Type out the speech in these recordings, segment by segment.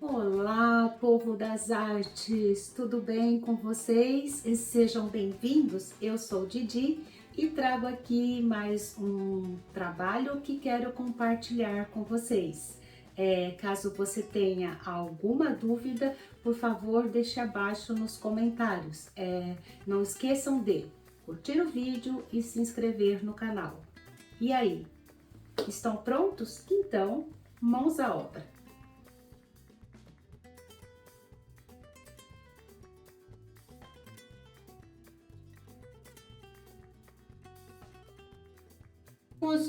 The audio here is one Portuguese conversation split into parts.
Olá, povo das artes, tudo bem com vocês? Sejam bem-vindos. Eu sou Didi e trago aqui mais um trabalho que quero compartilhar com vocês. Caso você tenha alguma dúvida, por favor, deixe abaixo nos comentários. Não esqueçam de curtir o vídeo e se inscrever no canal. E aí, estão prontos? Então, mãos à obra!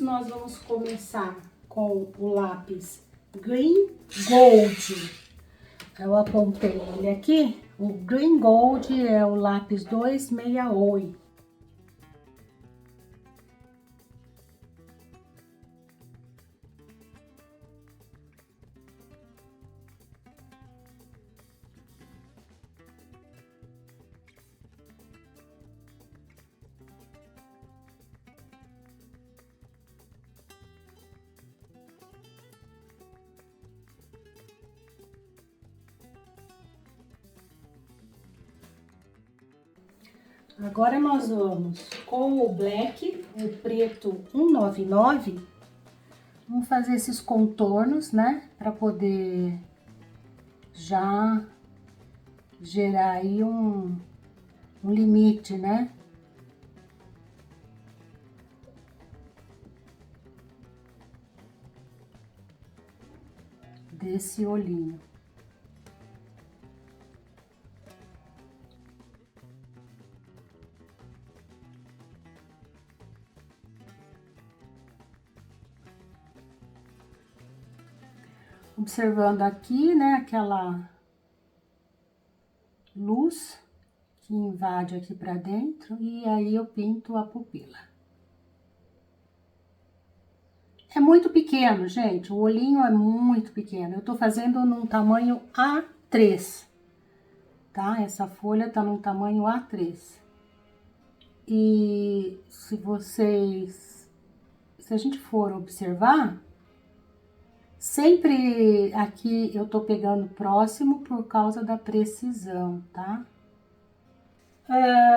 Nós vamos começar com o lápis Green Gold. Eu apontei ele aqui. O Green Gold é o lápis 268. Agora nós vamos com o black, o preto 199, vamos fazer esses contornos, né? Para poder já gerar aí um limite, né? Desse olhinho. Observando aqui, né, aquela luz que invade aqui pra dentro, e aí eu pinto a pupila. É muito pequeno, gente, o olhinho é muito pequeno. Eu tô fazendo num tamanho A3, tá? Essa folha tá num tamanho A3. E se a gente for observar, sempre aqui eu tô pegando próximo por causa da precisão, tá?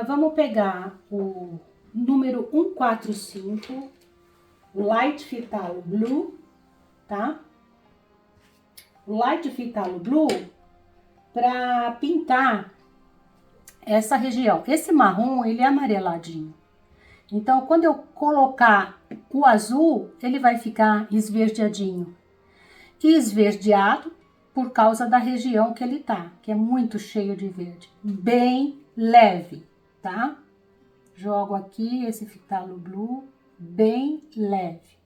Vamos pegar o número 145, o Light Phthalo Blue, tá? O Light Phthalo Blue para pintar essa região. Esse marrom, ele é amareladinho. Então, quando eu colocar o azul, ele vai ficar esverdeadinho. E esverdeado por causa da região que ele tá, que é muito cheio de verde. Bem leve, tá? Jogo aqui esse Phthalo Blue bem leve.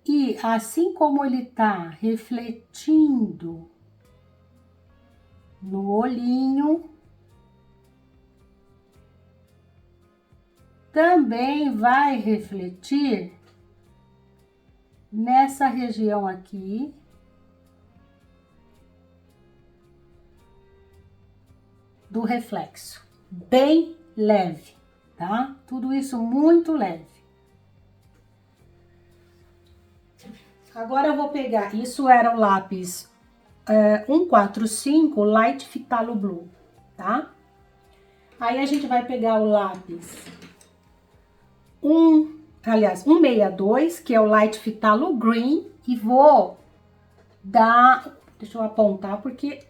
E assim como ele tá refletindo no olhinho, também vai refletir nessa região aqui, do reflexo, bem leve, tá? Tudo isso muito leve. Agora eu vou pegar, isso era o lápis 145 Light Phthalo Blue, tá? Aí a gente vai pegar o lápis 162, que é o Light Phthalo Green, e vou dar, deixa eu apontar, porque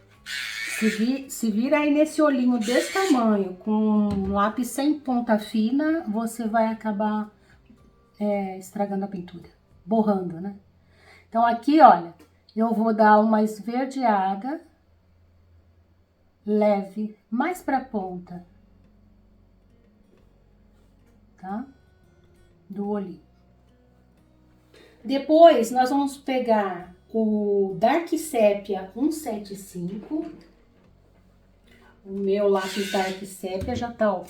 se vir aí nesse olhinho desse tamanho, com um lápis sem ponta fina, você vai acabar estragando a pintura, borrando, né? Então aqui, olha, eu vou dar uma esverdeada leve, mais pra ponta, tá? Do olhinho. Depois, nós vamos pegar o Dark Sepia 175. O meu lápis Dark Sepia já tá, ó,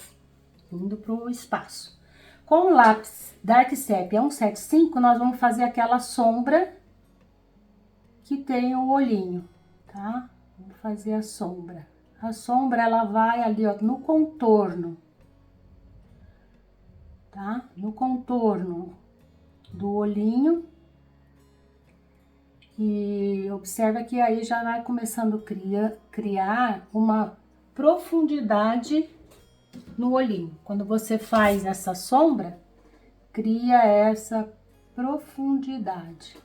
indo pro espaço. Com o lápis Dark Sepia 175, nós vamos fazer aquela sombra que tem o olhinho, tá? Vamos fazer a sombra. A sombra, ela vai ali, ó, no contorno, tá? No contorno do olhinho. E observa que aí já vai começando a criar uma profundidade no olhinho. Quando você faz essa sombra, cria essa profundidade.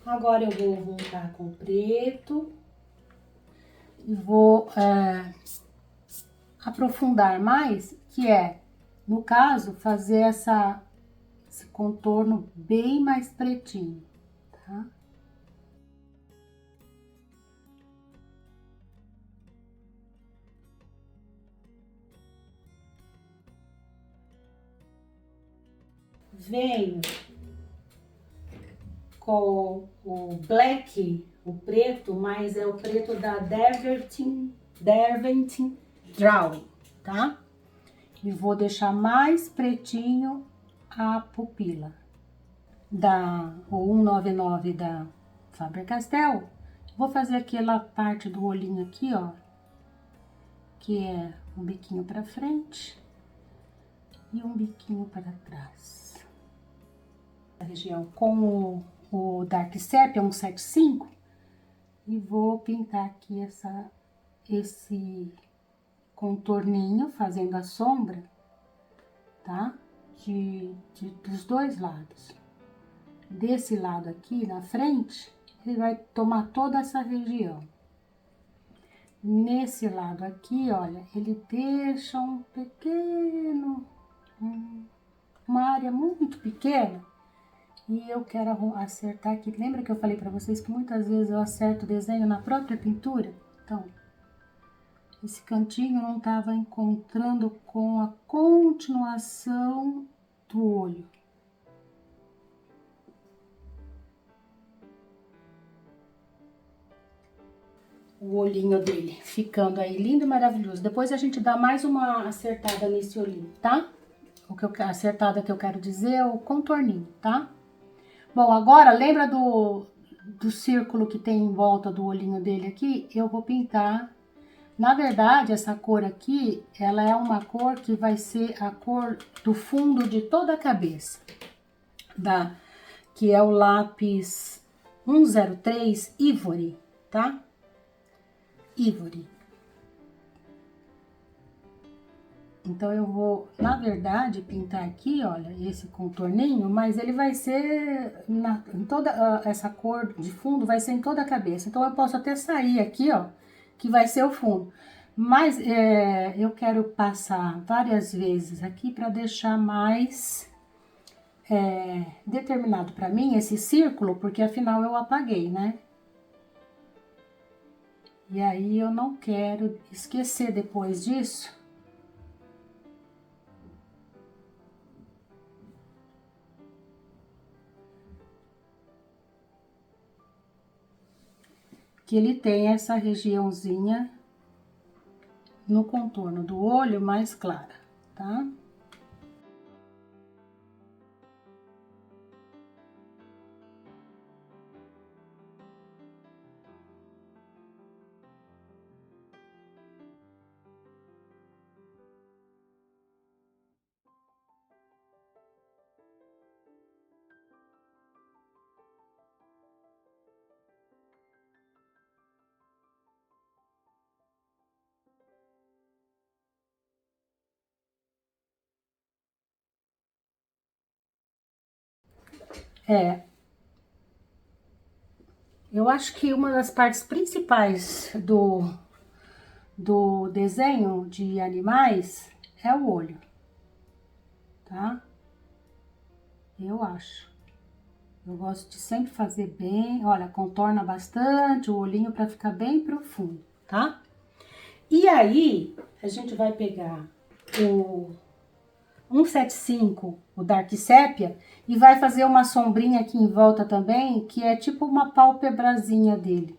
Agora eu vou voltar com o preto e vou aprofundar mais, que é, no caso, fazer esse contorno bem mais pretinho, tá? Venho com o black, o preto, mas é o preto da Derwentine Drawing, tá? E vou deixar mais pretinho a pupila o 199 da Faber-Castell. Vou fazer aquela parte do olhinho aqui, ó, que é um biquinho para frente e um biquinho para trás. A região com o Dark Sepia 175 e vou pintar aqui esse contorninho, fazendo a sombra, tá? Dos dois lados. Desse lado aqui, na frente, ele vai tomar toda essa região. Nesse lado aqui, olha, ele deixa uma área muito pequena. E eu quero acertar aqui. Lembra que eu falei pra vocês que muitas vezes eu acerto o desenho na própria pintura? Então, esse cantinho não estava encontrando com a continuação do olho. O olhinho dele ficando aí lindo e maravilhoso. Depois a gente dá mais uma acertada nesse olhinho, tá? Acertada que eu quero dizer é o contorninho, tá? Bom, agora lembra do círculo que tem em volta do olhinho dele aqui? Eu vou pintar. Na verdade, essa cor aqui, ela é uma cor que vai ser a cor do fundo de toda a cabeça, que é o lápis 103 Ivory, tá? Ivory. Então, eu vou, na verdade, pintar aqui, olha, esse contorninho, mas ele vai ser, em toda essa cor de fundo, vai ser em toda a cabeça. Então, eu posso até sair aqui, ó, que vai ser o fundo. Mas eu quero passar várias vezes aqui para deixar mais determinado para mim esse círculo, porque afinal eu apaguei, né? E aí eu não quero esquecer depois disso. Que ele tem essa regiãozinha no contorno do olho mais clara, tá? Eu acho que uma das partes principais do desenho de animais é o olho, tá? Eu acho. Eu gosto de sempre fazer bem, olha, contorna bastante o olhinho para ficar bem profundo, tá? E aí, a gente vai pegar o 175, o Dark Sepia, e vai fazer uma sombrinha aqui em volta também, que é tipo uma pálpebrazinha dele,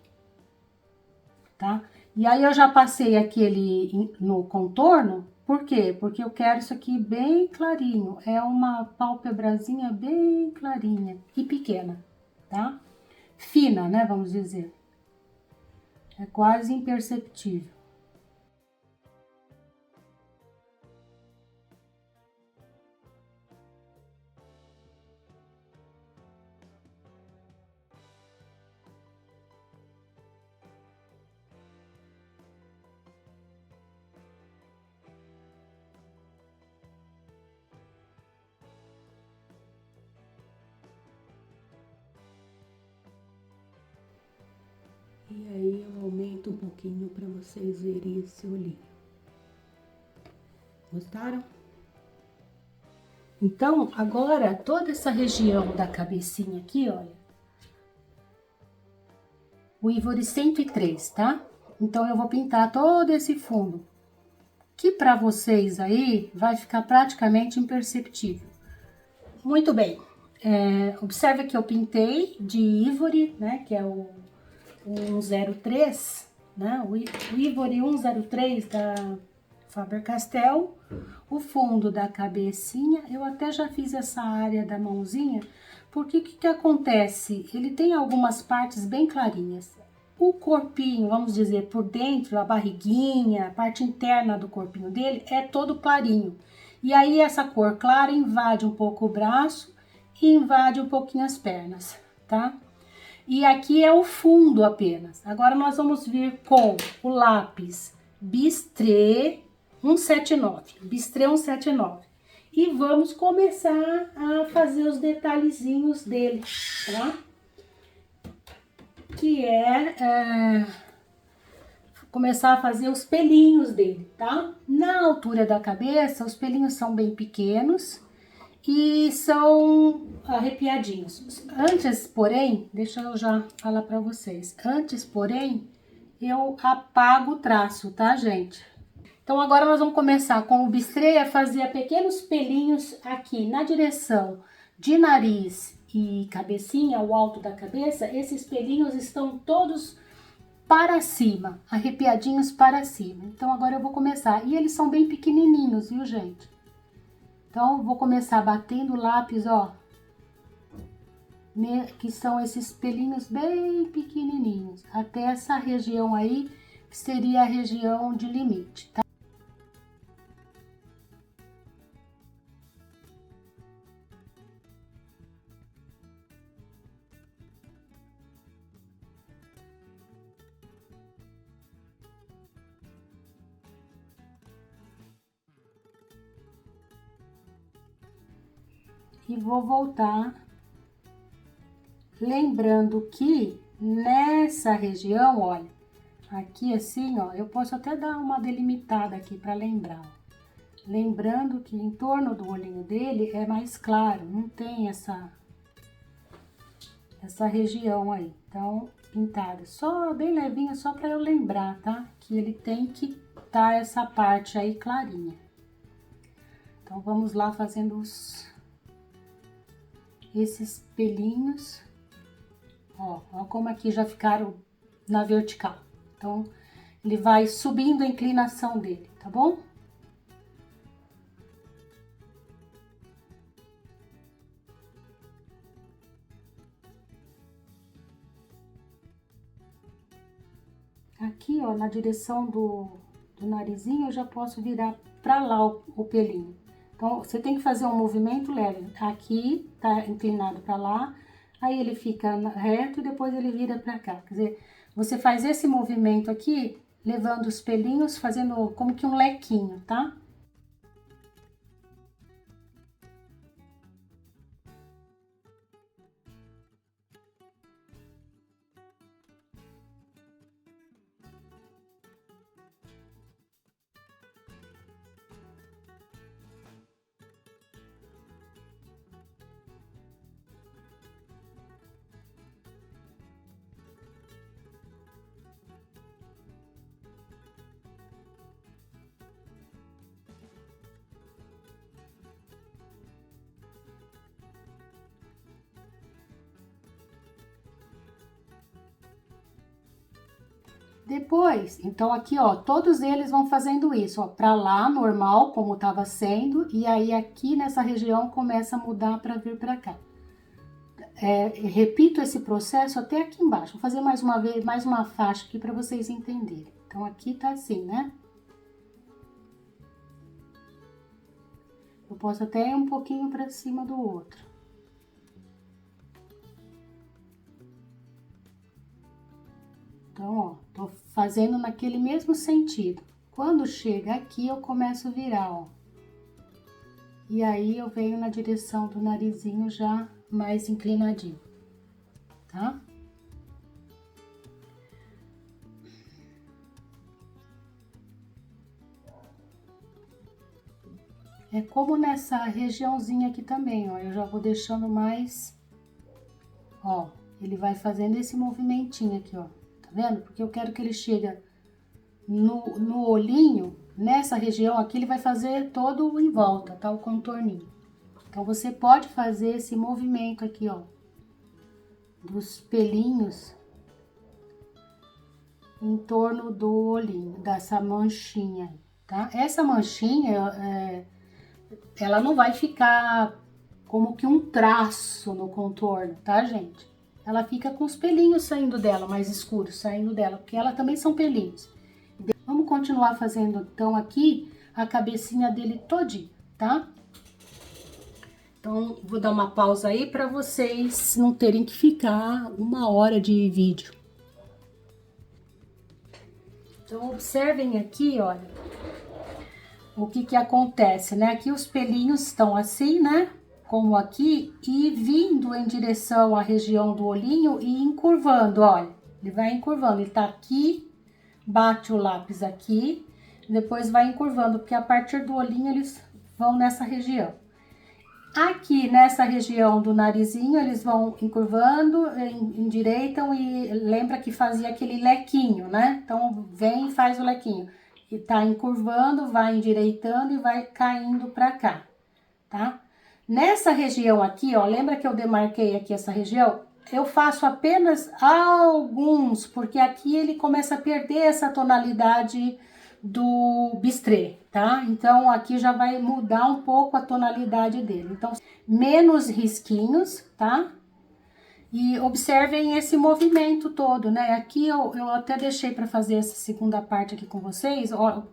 tá? E aí eu já passei aquele no contorno, por quê? Porque eu quero isso aqui bem clarinho, é uma pálpebrazinha bem clarinha e pequena, tá? Fina, né, vamos dizer. É quase imperceptível. E aí eu aumento um pouquinho para vocês verem esse olhinho. Gostaram? Então, agora, toda essa região da cabecinha aqui, olha. O Ivory 103, tá? Então, eu vou pintar todo esse fundo. Que para vocês aí, vai ficar praticamente imperceptível. Muito bem. Observe que eu pintei de Ivory, né? Que é o 103, né? O Ivory 103 da Faber-Castell. O fundo da cabecinha, eu até já fiz essa área da mãozinha, porque o que acontece? Ele tem algumas partes bem clarinhas. O corpinho, vamos dizer, por dentro, a barriguinha, a parte interna do corpinho dele é todo clarinho. E aí essa cor clara invade um pouco o braço e invade um pouquinho as pernas, tá? E aqui é o fundo apenas. Agora nós vamos vir com o lápis Bistré 179, Bistré 179. E vamos começar a fazer os detalhezinhos dele, tá? Que começar a fazer os pelinhos dele, tá? Na altura da cabeça, os pelinhos são bem pequenos e são arrepiadinhos. Antes, porém, deixa eu já falar pra vocês. Antes, porém, eu apago o traço, tá, gente? Então, agora nós vamos começar com o bistrê a fazer pequenos pelinhos aqui na direção de nariz e cabecinha, o alto da cabeça. Esses pelinhos estão todos para cima, arrepiadinhos para cima. Então, agora eu vou começar. E eles são bem pequenininhos, viu, gente? Então, vou começar batendo o lápis, ó. Que são esses pelinhos bem pequenininhos. Até essa região aí, que seria a região de limite, tá? E vou voltar, lembrando que nessa região, olha, aqui assim, ó, eu posso até dar uma delimitada aqui para lembrar. Lembrando que em torno do olhinho dele é mais claro, não tem essa região aí. Então, pintada só bem levinha, só para eu lembrar, tá? Que ele tem que tá essa parte aí clarinha. Então, vamos lá fazendo esses pelinhos, ó como aqui já ficaram na vertical. Então, ele vai subindo a inclinação dele, tá bom? Aqui, ó, na direção do narizinho, eu já posso virar pra lá o pelinho. Então, você tem que fazer um movimento leve. Aqui tá inclinado para lá, aí ele fica reto e depois ele vira para cá. Quer dizer, você faz esse movimento aqui, levando os pelinhos, fazendo como que um lequinho, tá? Depois, então aqui, ó, todos eles vão fazendo isso, ó, pra lá, normal, como tava sendo, e aí aqui nessa região começa a mudar pra vir pra cá. repito esse processo até aqui embaixo. Vou fazer mais uma vez, mais uma faixa aqui para vocês entenderem. Então, aqui tá assim, né? Eu posso até ir um pouquinho para cima do outro. Então, ó, tô fazendo naquele mesmo sentido. Quando chega aqui, eu começo a virar, ó. E aí, eu venho na direção do narizinho já mais inclinadinho, tá? É como nessa regiãozinha aqui também, ó. Eu já vou deixando mais, ó. Ele vai fazendo esse movimentinho aqui, ó. Tá vendo? Porque eu quero que ele chegue no olhinho, nessa região aqui, ele vai fazer todo em volta, tá? O contorninho. Então, você pode fazer esse movimento aqui, ó. Dos pelinhos em torno do olhinho, dessa manchinha, tá? Essa manchinha, ela não vai ficar como que um traço no contorno, tá, gente? Ela fica com os pelinhos saindo dela, mais escuros saindo dela, porque ela também são pelinhos. Vamos continuar fazendo, então, aqui, a cabecinha dele todinha, tá? Então, vou dar uma pausa aí para vocês não terem que ficar 1 hora de vídeo. Então, observem aqui, olha, o que que acontece, né? Aqui os pelinhos estão assim, né? Como aqui, e vindo em direção à região do olhinho e encurvando, olha. Ele vai encurvando, ele tá aqui, bate o lápis aqui, depois vai encurvando, porque a partir do olhinho eles vão nessa região. Aqui nessa região do narizinho, eles vão encurvando, endireitam e lembra que fazia aquele lequinho, né? Então, vem e faz o lequinho. E tá encurvando, vai endireitando e vai caindo pra cá, tá? Nessa região aqui, ó, lembra que eu demarquei aqui essa região? Eu faço apenas alguns, porque aqui ele começa a perder essa tonalidade do bistrê, tá? Então, aqui já vai mudar um pouco a tonalidade dele. Então, menos risquinhos, tá? E observem esse movimento todo, né? Aqui eu até deixei para fazer essa segunda parte aqui com vocês, ó,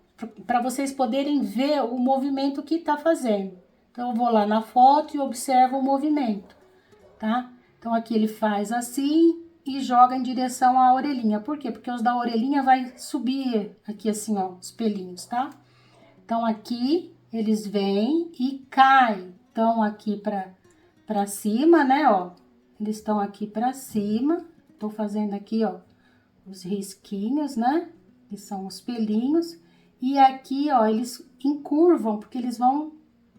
para vocês poderem ver o movimento que tá fazendo. Então, eu vou lá na foto e observo o movimento, tá? Então, aqui ele faz assim e joga em direção à orelhinha. Por quê? Porque os da orelhinha vai subir aqui assim, ó, os pelinhos, tá? Então, aqui eles vêm e caem. Então, aqui pra cima, né, ó. Eles estão aqui pra cima. Tô fazendo aqui, ó, os risquinhos, né? Que são os pelinhos. E aqui, ó, eles encurvam, porque eles vão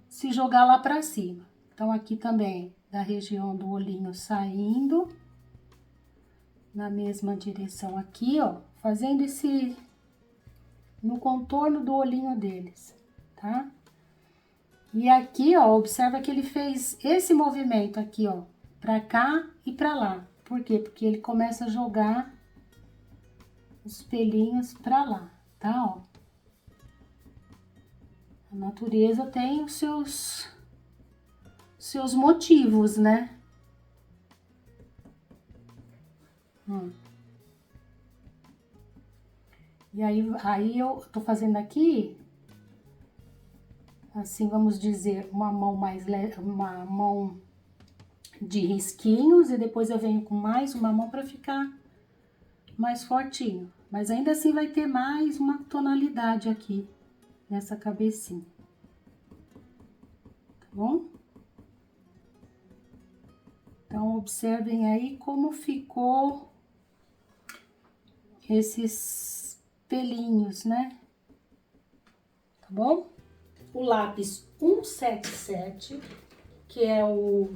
se jogar lá pra cima. Então, aqui também, da região do olhinho saindo, na mesma direção aqui, ó, fazendo esse, no contorno do olhinho deles, tá? E aqui, ó, observa que ele fez esse movimento aqui, ó, pra cá e pra lá. Por quê? Porque ele começa a jogar os pelinhos pra lá, tá, ó. A natureza tem os seus motivos, né? E aí eu tô fazendo aqui, assim, vamos dizer, uma mão mais leve, uma mão de risquinhos, e depois eu venho com mais uma mão para ficar mais fortinho. Mas ainda assim vai ter mais uma tonalidade aqui, nessa cabecinha. Tá bom? Então, observem aí como ficou esses pelinhos, né? Tá bom? O lápis 177, que é o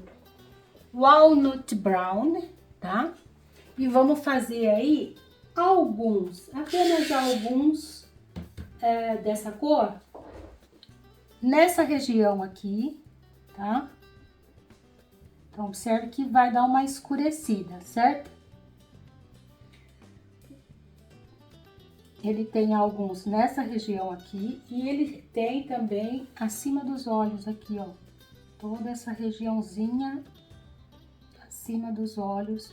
Walnut Brown, tá? E vamos fazer aí alguns, apenas alguns dessa cor, nessa região aqui, tá? Então, observe que vai dar uma escurecida, certo? Ele tem alguns nessa região aqui e ele tem também acima dos olhos aqui, ó. Toda essa regiãozinha, cima dos olhos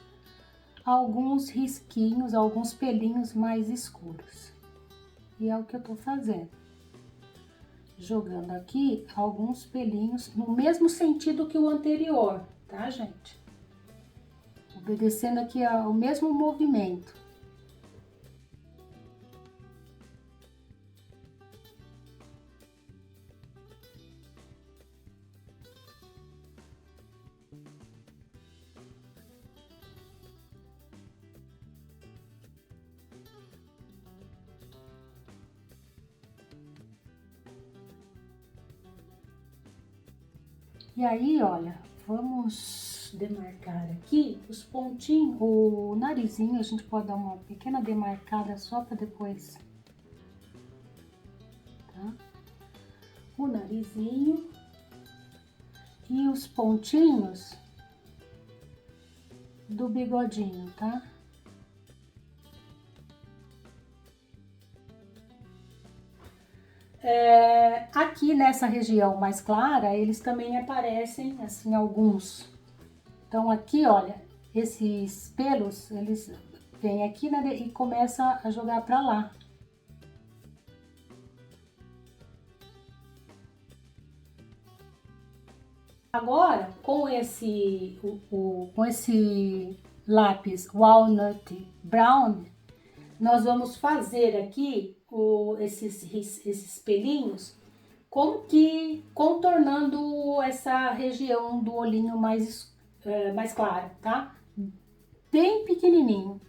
alguns risquinhos, alguns pelinhos mais escuros. E é o que eu tô fazendo. Jogando aqui alguns pelinhos no mesmo sentido que o anterior, tá, gente? Obedecendo aqui ao mesmo movimento. E aí, olha, vamos demarcar aqui os pontinhos, o narizinho, a gente pode dar uma pequena demarcada só para depois, tá? O narizinho e os pontinhos do bigodinho, tá? Aqui nessa região mais clara, eles também aparecem, assim, alguns. Então, aqui, olha, esses pelos, eles vêm aqui, né, e começam a jogar pra lá. Agora, com esse lápis Walnut Brown, nós vamos fazer aqui esses pelinhos, como que contornando essa região do olhinho mais claro, tá? Bem pequenininho.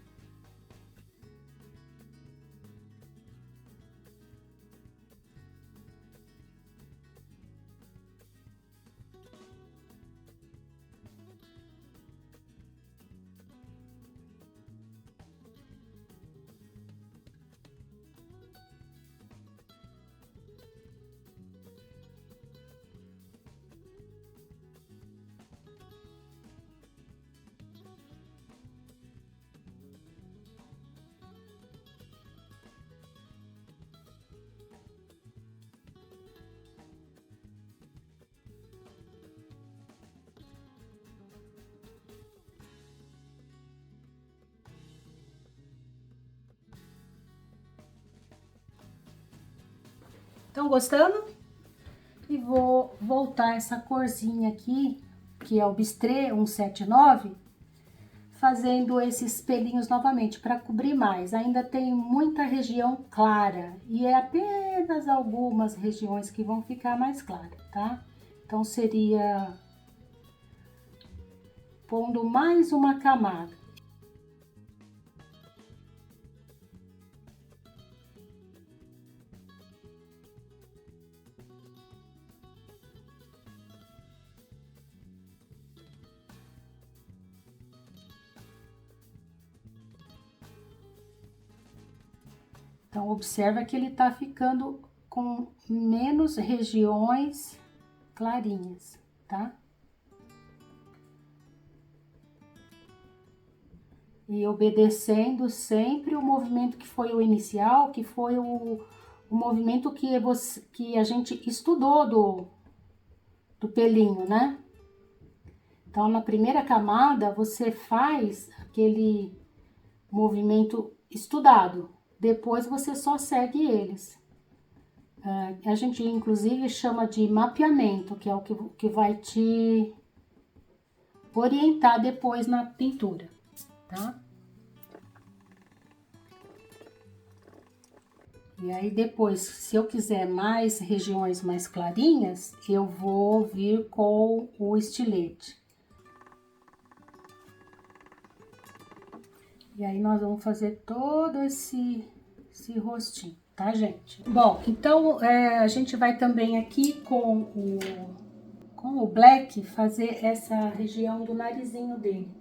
Estão gostando? E vou voltar essa corzinha aqui, que é o Bistré 179, fazendo esses pelinhos novamente, para cobrir mais. Ainda tem muita região clara, e é apenas algumas regiões que vão ficar mais claras, tá? Então, seria pondo mais uma camada. Então, observa que ele tá ficando com menos regiões clarinhas, tá? E obedecendo sempre o movimento que foi o inicial, que foi o movimento que a gente estudou do pelinho, né? Então, na primeira camada, você faz aquele movimento estudado. Depois, você só segue eles. A gente, inclusive, chama de mapeamento, que é o que vai te orientar depois na pintura, tá? E aí, depois, se eu quiser mais regiões mais clarinhas, eu vou vir com o estilete. E aí, nós vamos fazer todo esse rostinho, tá, gente? Bom, então, a gente vai também aqui com o black fazer essa região do narizinho dele.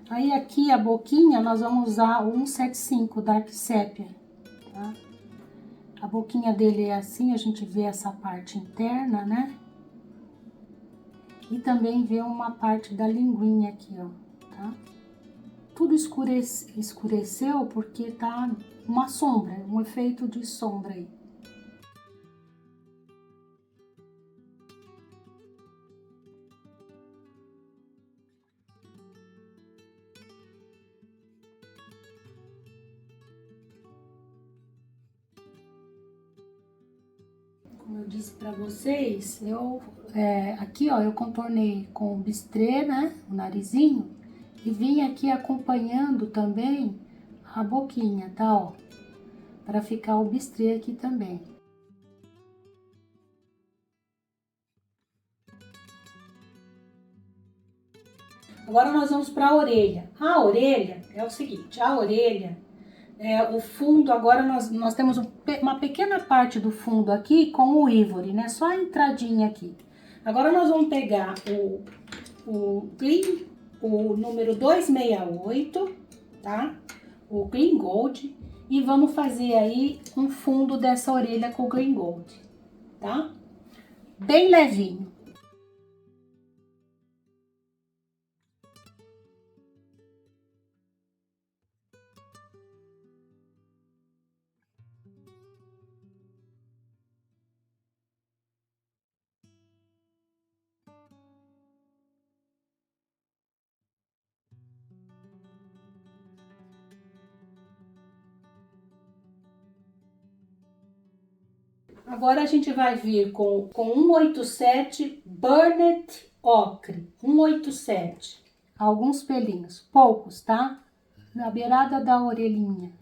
Aí, aqui a boquinha, nós vamos usar o 175 Dark Sepia, tá? A boquinha dele é assim, a gente vê essa parte interna, né? E também vê uma parte da linguinha aqui, ó, tá? Tudo escureceu porque tá uma sombra, um efeito de sombra aí. Como eu disse para vocês, aqui ó, eu contornei com o bistrê, né, o narizinho, e vim aqui acompanhando também a boquinha, tá, ó, para ficar o bistrê aqui também. Agora nós vamos para a orelha. A orelha é o seguinte, a orelha o fundo, agora nós temos uma pequena parte do fundo aqui com o ivory, né? Só a entradinha aqui. Agora nós vamos pegar o Clean, o número 268, tá? O Clean Gold, e vamos fazer aí um fundo dessa orelha com o Clean Gold, tá? Bem levinho. Agora a gente vai vir com 187 Burnet Ocre, 187. Alguns pelinhos, poucos, tá? Na beirada da orelhinha.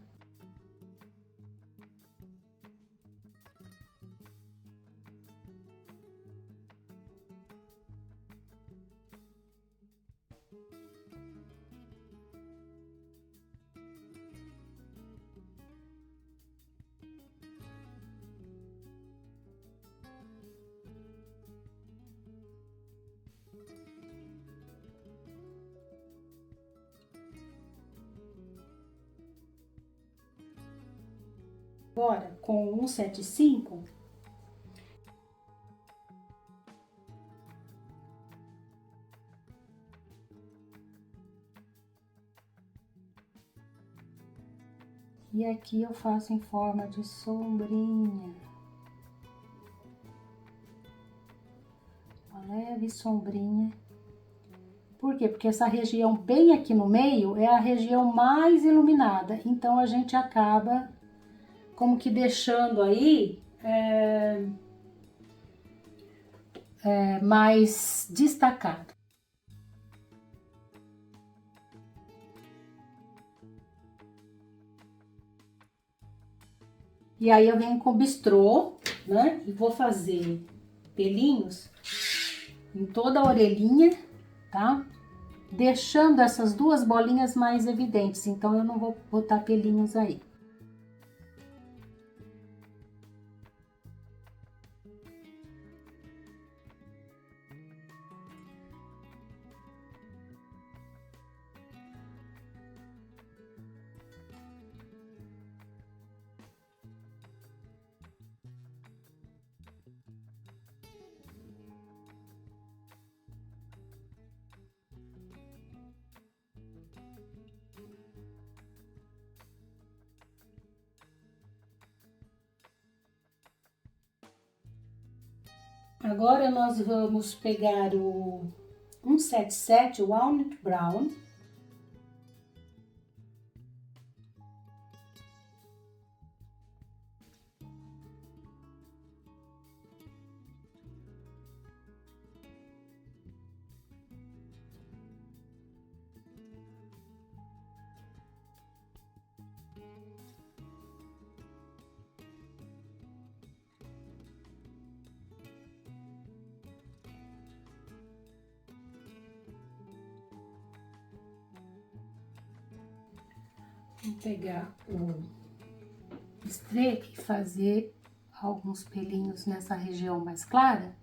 Agora, com 175, e aqui eu faço em forma de sombrinha. Uma leve sombrinha. Por quê? Porque essa região bem aqui no meio é a região mais iluminada. Então, a gente acaba como que deixando aí mais destacado. E aí eu venho com bistrô, né? E vou fazer pelinhos em toda a orelhinha, tá? Deixando essas duas bolinhas mais evidentes, então eu não vou botar pelinhos aí. Agora nós vamos pegar o 177 Walnut Brown. Vou pegar o bistrê e fazer alguns pelinhos nessa região mais clara,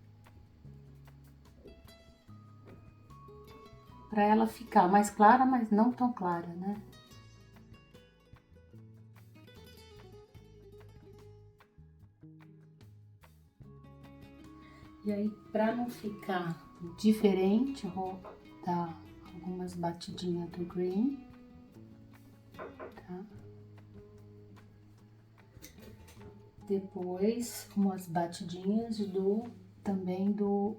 para ela ficar mais clara, mas não tão clara, né? E aí, para não ficar diferente, eu vou dar algumas batidinhas do green, tá? depois umas batidinhas também do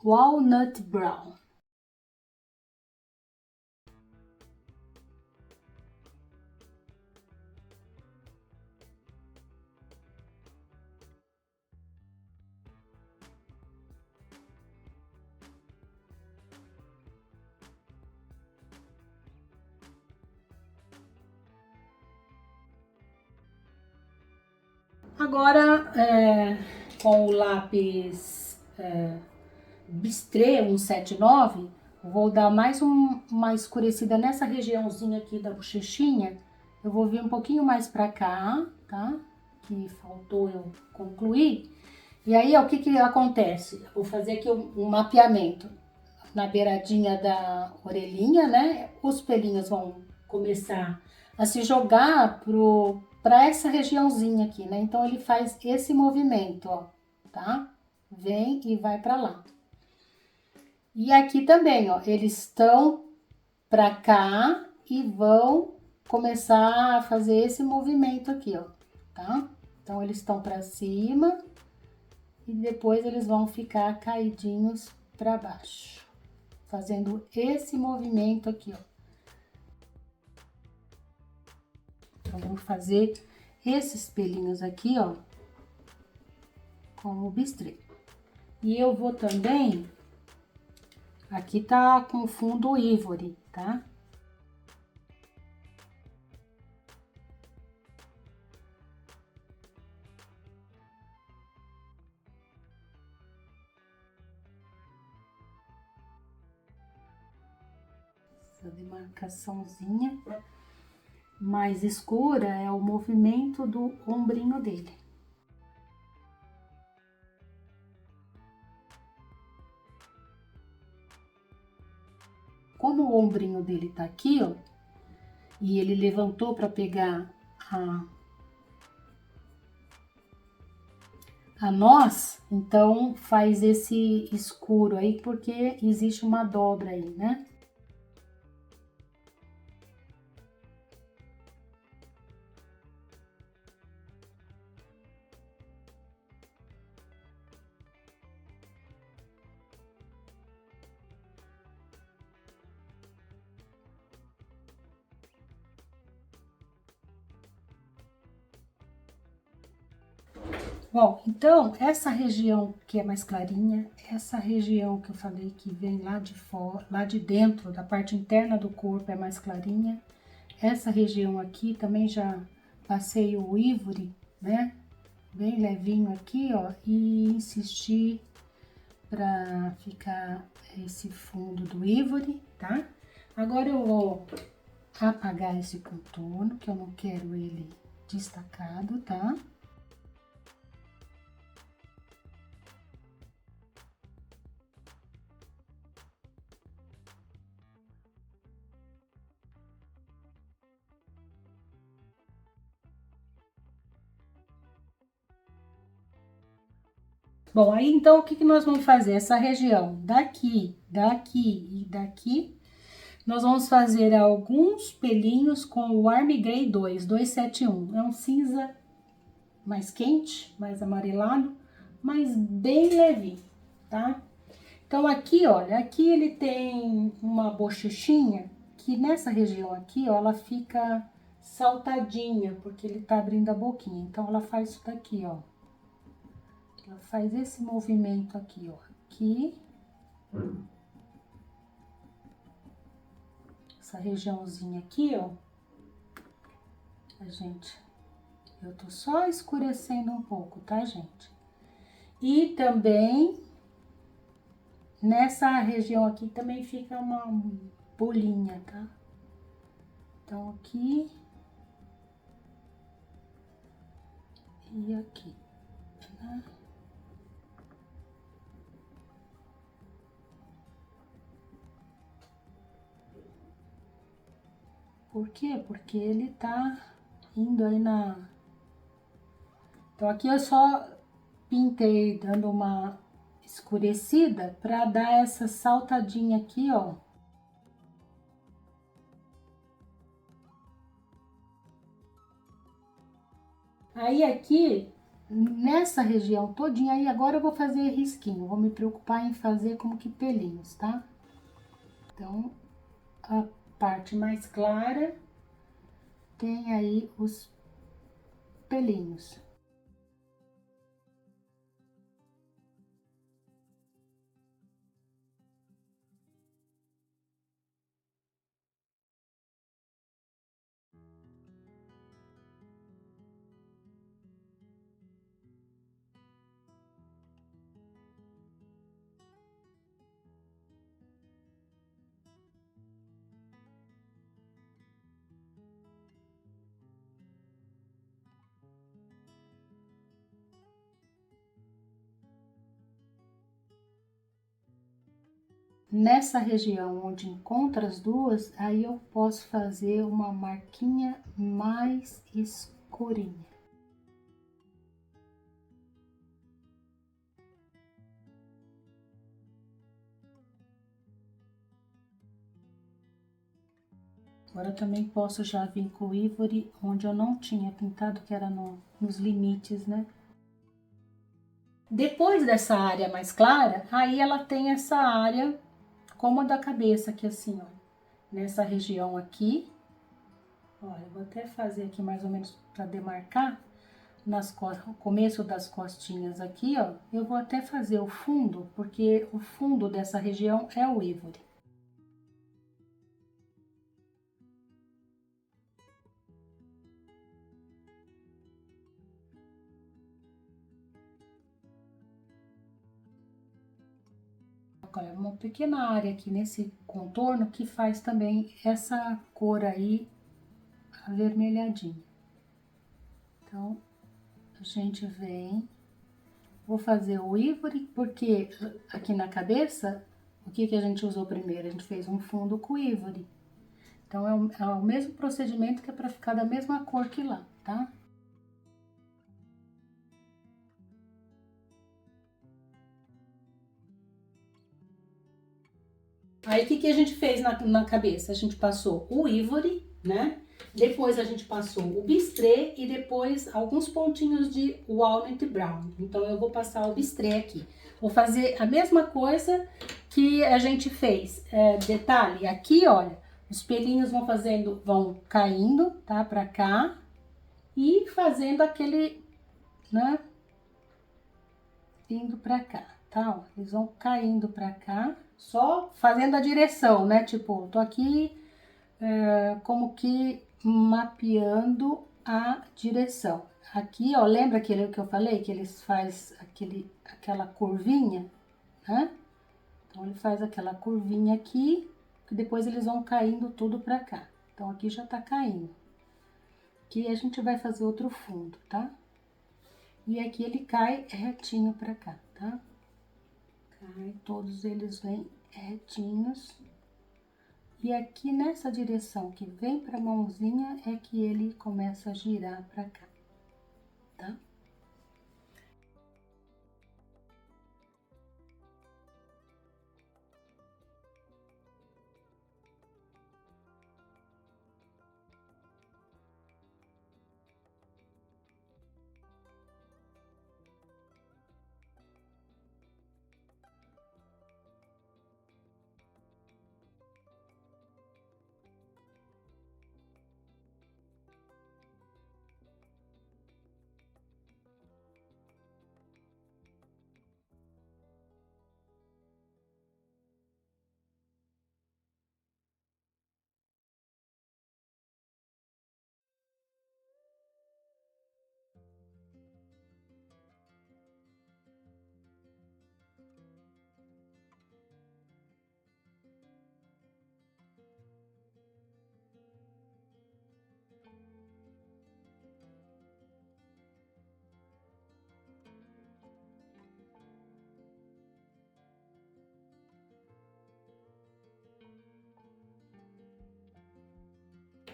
walnut brown. Agora, com o lápis Bistré 179, vou dar mais uma escurecida nessa regiãozinha aqui da bochechinha. Eu vou vir um pouquinho mais pra cá, tá? Que faltou eu concluir. E aí, ó, o que que acontece? Eu vou fazer aqui um mapeamento na beiradinha da orelhinha, né? Os pelinhos vão começar a se jogar para essa regiãozinha aqui, né? Então, ele faz esse movimento, ó, tá? Vem e vai para lá. E aqui também, ó, eles estão para cá e vão começar a fazer esse movimento aqui, ó, tá? Então, eles estão para cima e depois eles vão ficar caidinhos para baixo, fazendo esse movimento aqui, ó. Então, vamos fazer esses pelinhos aqui, ó, com o bistrê. E eu vou também, aqui tá com fundo ivory, tá? Essa demarcaçãozinha mais escura é o movimento do ombrinho dele. Como o ombrinho dele tá aqui, ó, e ele levantou para pegar a noz, então faz esse escuro aí, porque existe uma dobra aí, né? Bom, então, essa região que é mais clarinha, essa região que eu falei que vem lá de fora, lá de dentro, da parte interna do corpo é mais clarinha. Essa região aqui também já passei o ivory, né? Bem levinho aqui, ó, e insisti pra ficar esse fundo do ivory, tá? Agora eu vou apagar esse contorno, que eu não quero ele destacado, tá? Bom, aí então o que que nós vamos fazer? Essa região daqui, daqui e daqui, nós vamos fazer alguns pelinhos com o Army Grey 271. É um cinza mais quente, mais amarelado, mas bem levinho, tá? Então aqui, olha, aqui ele tem uma bochechinha que nessa região aqui, ó, ela fica saltadinha, porque ele tá abrindo a boquinha. Então ela faz isso daqui, ó. Ela faz esse movimento aqui, ó. Aqui. Essa regiãozinha aqui, ó. Eu tô só escurecendo um pouco, tá, gente? E também, nessa região aqui também fica uma bolinha, tá? Então, aqui. E aqui, né? Por quê? Porque ele tá indo aí na... Então, aqui eu só pintei dando uma escurecida pra dar essa saltadinha aqui, ó. Aí aqui, nessa região todinha, aí agora eu vou fazer risquinho. Vou me preocupar em fazer como que pelinhos, tá? Então, a parte mais clara tem aí os pelinhos. Nessa região onde encontra as duas, aí eu posso fazer uma marquinha mais escurinha. Agora eu também posso já vir com o Ivory onde eu não tinha pintado, que era nos limites, né? Depois dessa área mais clara, aí ela tem essa área como a da cabeça aqui assim, ó. Nessa região aqui. Olha, eu vou até fazer aqui mais ou menos para demarcar no começo das costinhas aqui, ó. Eu vou até fazer o fundo, porque o fundo dessa região é o Ivory. Olha, uma pequena área aqui nesse contorno que faz também essa cor aí avermelhadinha. Então, a gente vem, vou fazer o Ivory, porque aqui na cabeça, o que a gente usou primeiro? A gente fez um fundo com Ivory. Então, é o mesmo procedimento que é para ficar da mesma cor que lá, tá? Aí, o que a gente fez na cabeça? A gente passou o Ivory, né? Depois a gente passou o Bistré e depois alguns pontinhos de Walnut Brown. Então, eu vou passar o Bistré aqui. Vou fazer a mesma coisa que a gente fez. Detalhe, aqui, olha, os pelinhos vão caindo, tá? Pra cá. E fazendo aquele, né? Indo pra cá, tá? Ó, eles vão caindo pra cá, só fazendo a direção, né? Tipo, tô aqui como que mapeando a direção. Aqui, ó, lembra aquele que eu falei? Que eles faz aquela curvinha, né? Então, ele faz aquela curvinha aqui, que depois eles vão caindo tudo pra cá. Então, aqui já tá caindo. Aqui a gente vai fazer outro fundo, tá? E aqui ele cai retinho pra cá, tá? Cai, todos eles vêm retinhos. E aqui nessa direção que vem pra mãozinha é que ele começa a girar pra cá, tá?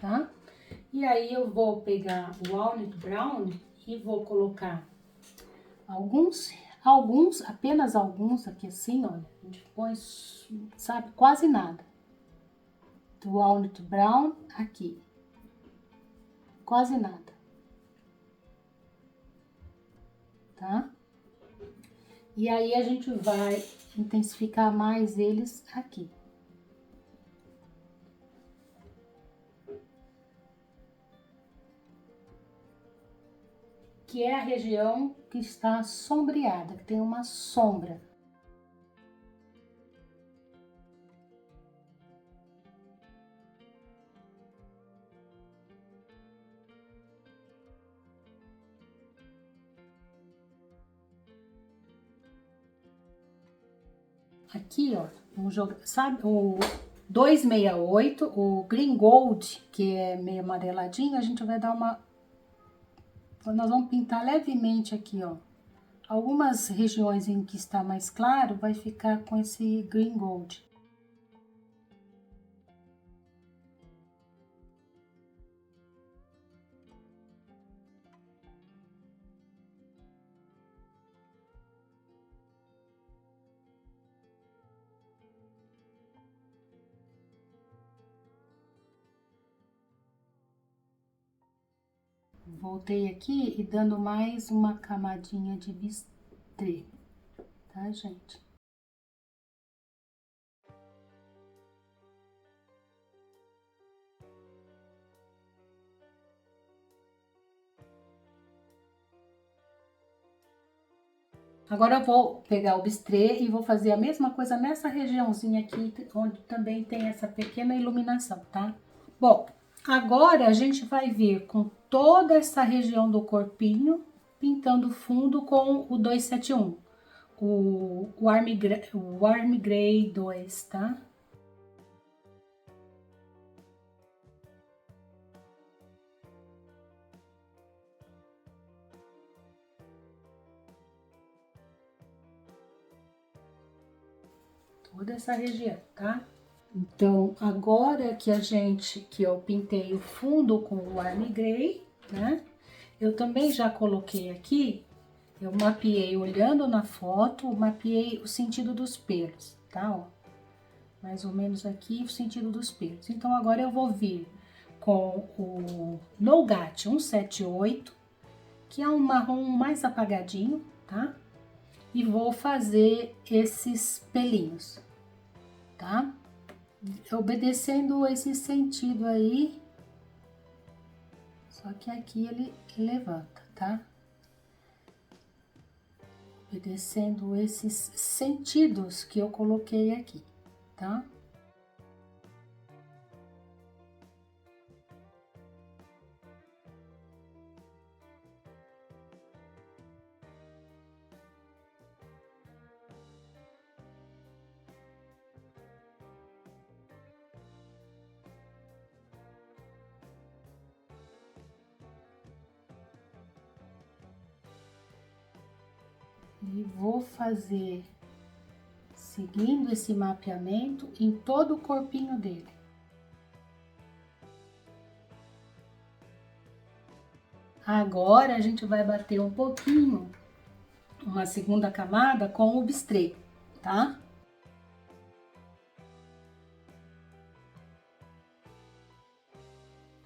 Tá? E aí eu vou pegar o Walnut Brown e vou colocar apenas alguns aqui assim, olha. A gente põe, sabe, quase nada. Do Walnut Brown aqui. Quase nada. E aí a gente vai intensificar mais eles aqui. Que é a região que está sombreada, que tem uma sombra. Aqui, ó, vamos jogar, sabe, o 268, o Green Gold, que é meio amareladinho, a gente vai dar uma... Nós vamos pintar levemente aqui, ó. Algumas regiões em que está mais claro, vai ficar com esse Green Gold. Voltei aqui e dando mais uma camadinha de bistrê, tá, gente? Agora eu vou pegar o bistrê e vou fazer a mesma coisa nessa regiãozinha aqui, onde também tem essa pequena iluminação, tá? Bom, agora a gente vai vir com toda essa região do corpinho, pintando fundo com o 271, o Warm Grey 2, tá? Toda essa região, tá? Então, agora que eu pintei o fundo com o Warm Grey, né? Eu também já coloquei aqui, eu mapeei olhando na foto, mapeei o sentido dos pelos, tá? Ó, mais ou menos aqui o sentido dos pelos. Então, agora eu vou vir com o Nougat 178, que é um marrom mais apagadinho, tá? E vou fazer esses pelinhos, tá? Obedecendo esse sentido aí, só que aqui ele levanta, tá? Obedecendo esses sentidos que eu coloquei aqui, tá? E vou fazer, seguindo esse mapeamento, em todo o corpinho dele. Agora, a gente vai bater um pouquinho, uma segunda camada com o bistrê, tá?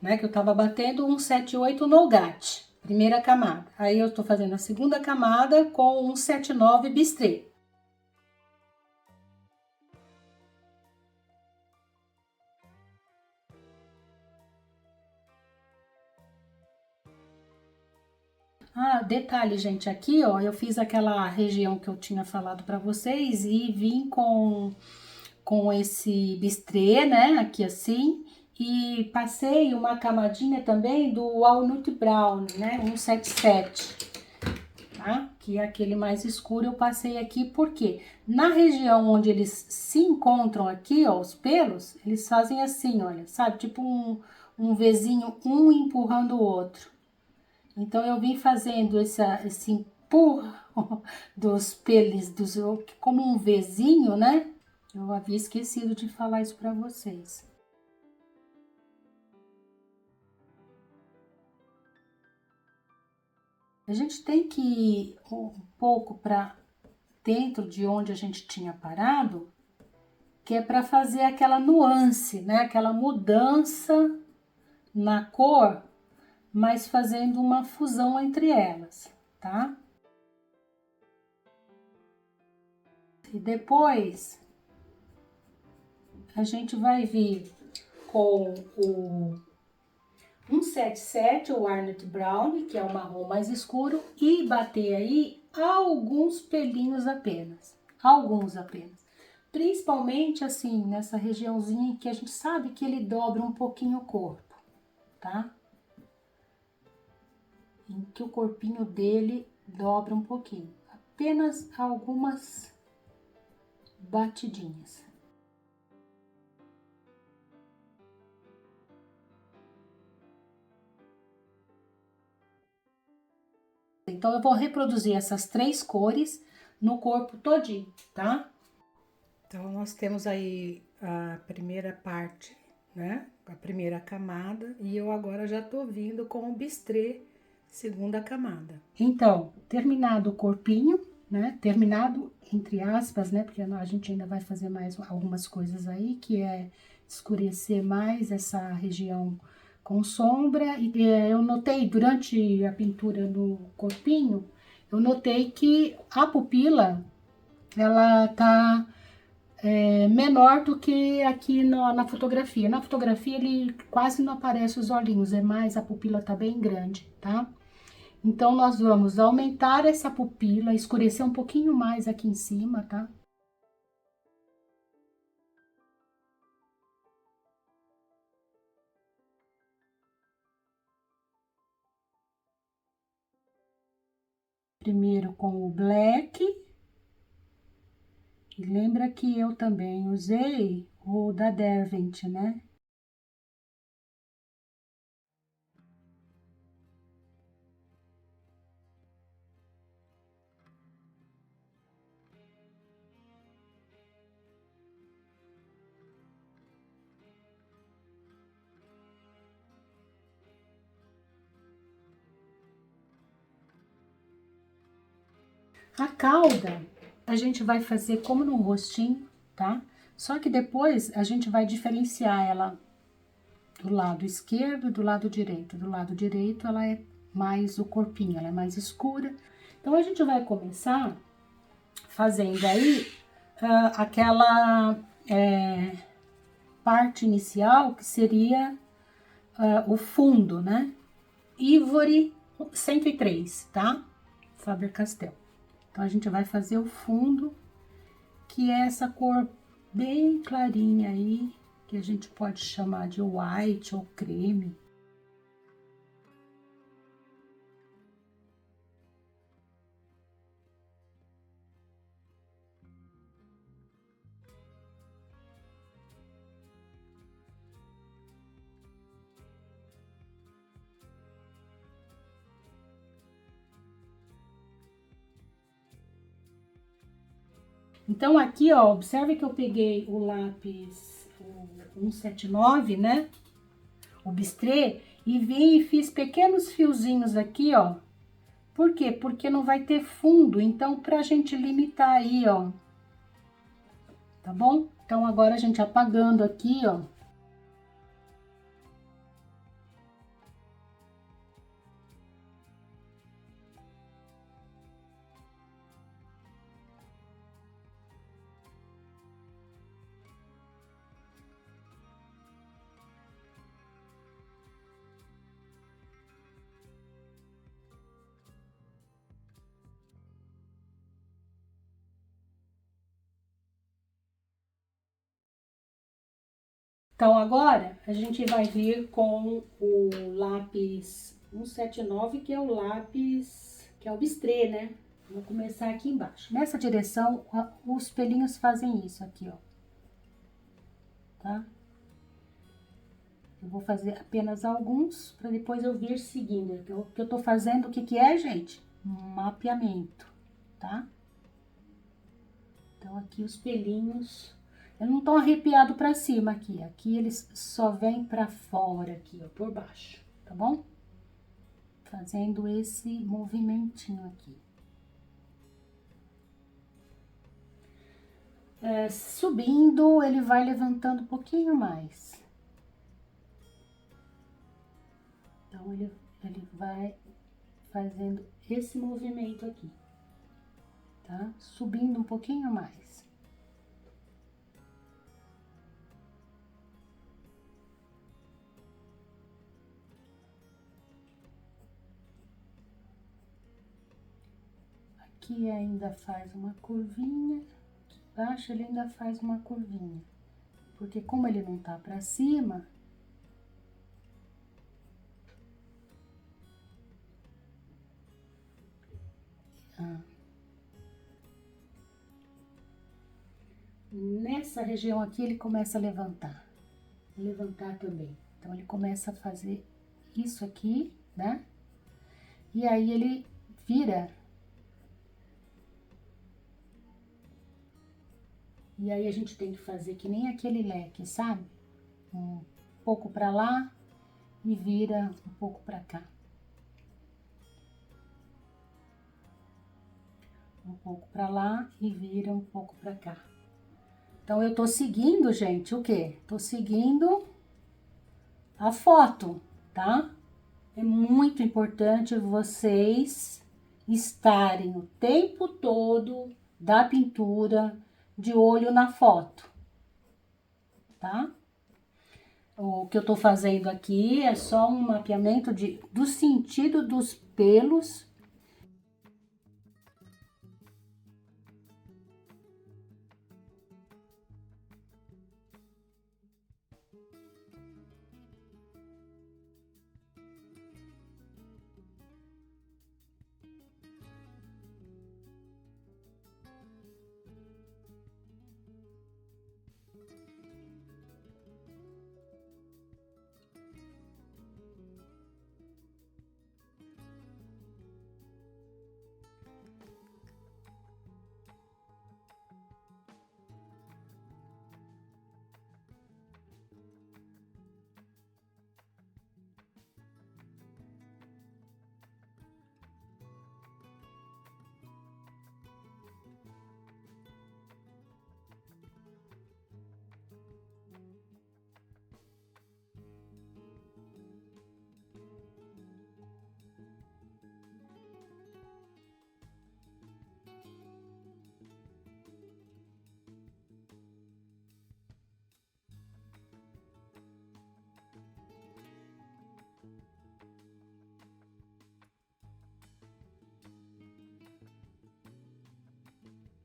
Né, que eu tava batendo um 178 Nougat, primeira camada. Aí eu tô fazendo a segunda camada com um 179 bistrê. Ah, detalhe, gente, aqui, ó, eu fiz aquela região que eu tinha falado para vocês e vim com esse bistrê, né, aqui assim, e passei uma camadinha também do Walnut Brown, né, 177, tá? Que é aquele mais escuro, eu passei aqui porque na região onde eles se encontram aqui, ó, os pelos, eles fazem assim, olha, sabe, tipo um Vzinho, um empurrando o outro. Então, eu vim fazendo esse empurro dos pelos, como um Vzinho, né? Eu havia esquecido de falar isso para vocês. A gente tem que ir um pouco para dentro de onde a gente tinha parado, que é para fazer aquela nuance, né? Aquela mudança na cor, mas fazendo uma fusão entre elas, tá? E depois a gente vai vir com o 177, o Arnold Brown, que é o marrom mais escuro, e bater aí alguns pelinhos apenas. Alguns apenas. Principalmente assim, nessa regiãozinha que a gente sabe que ele dobra um pouquinho o corpo, tá? Em que o corpinho dele dobra um pouquinho. Apenas algumas batidinhas. Então, eu vou reproduzir essas 3 cores no corpo todinho, tá? Então, nós temos aí a primeira parte, né? A primeira camada, e eu agora já tô vindo com o bistrê, segunda camada. Então, terminado o corpinho, né? Terminado, entre aspas, né? Porque a gente ainda vai fazer mais algumas coisas aí, que é escurecer mais essa região com sombra. E eu notei durante a pintura no corpinho, eu notei que a pupila, ela tá menor do que aqui na fotografia. Na fotografia ele quase não aparece os olhinhos, é mais, a pupila tá bem grande, tá? Então, nós vamos aumentar essa pupila, escurecer um pouquinho mais aqui em cima, tá? Primeiro com o black. E lembra que eu também usei o da Derwent, né? A cauda, a gente vai fazer como no rostinho, tá? Só que depois a gente vai diferenciar ela do lado esquerdo e do lado direito. Do lado direito ela é mais o corpinho, ela é mais escura. Então, a gente vai começar fazendo aí aquela parte inicial que seria o fundo, né? Ivory 103, tá? Faber-Castell. Então, a gente vai fazer o fundo, que é essa cor bem clarinha aí, que a gente pode chamar de white ou creme. Então, aqui, ó, observe que eu peguei o lápis o 179, né? O bistrê, e vim e fiz pequenos fiozinhos aqui, ó. Por quê? Porque não vai ter fundo, então, pra gente limitar aí, ó. Tá bom? Então, agora a gente apagando aqui, ó. Então, agora, a gente vai vir com o lápis 179, que é o lápis, que é o bistrê, né? Vou começar aqui embaixo. Nessa direção, os pelinhos fazem isso aqui, ó. Tá? Eu vou fazer apenas alguns, para depois eu vir seguindo. O que eu tô fazendo, o que que é, gente? Mapeamento, tá? Então, aqui os pelinhos, eu não tô arrepiado pra cima aqui. Aqui eles só vêm pra fora aqui, ó, por baixo, tá bom? Fazendo esse movimentinho aqui. Subindo, ele vai levantando um pouquinho mais. Então, ele vai fazendo esse movimento aqui, tá? Subindo um pouquinho mais. Aqui ainda faz uma curvinha, aqui embaixo ele ainda faz uma curvinha, porque como ele não tá pra cima, nessa região aqui ele começa a levantar também. Então ele começa a fazer isso aqui, né? E aí ele vira. E aí a gente tem que fazer que nem aquele leque, sabe? Um pouco pra lá e vira um pouco pra cá. Um pouco pra lá e vira um pouco pra cá. Então eu tô seguindo, gente, o quê? Tô seguindo a foto, tá? É muito importante vocês estarem o tempo todo da pintura de olho na foto, tá? O que eu tô fazendo aqui é só um mapeamento do sentido dos pelos.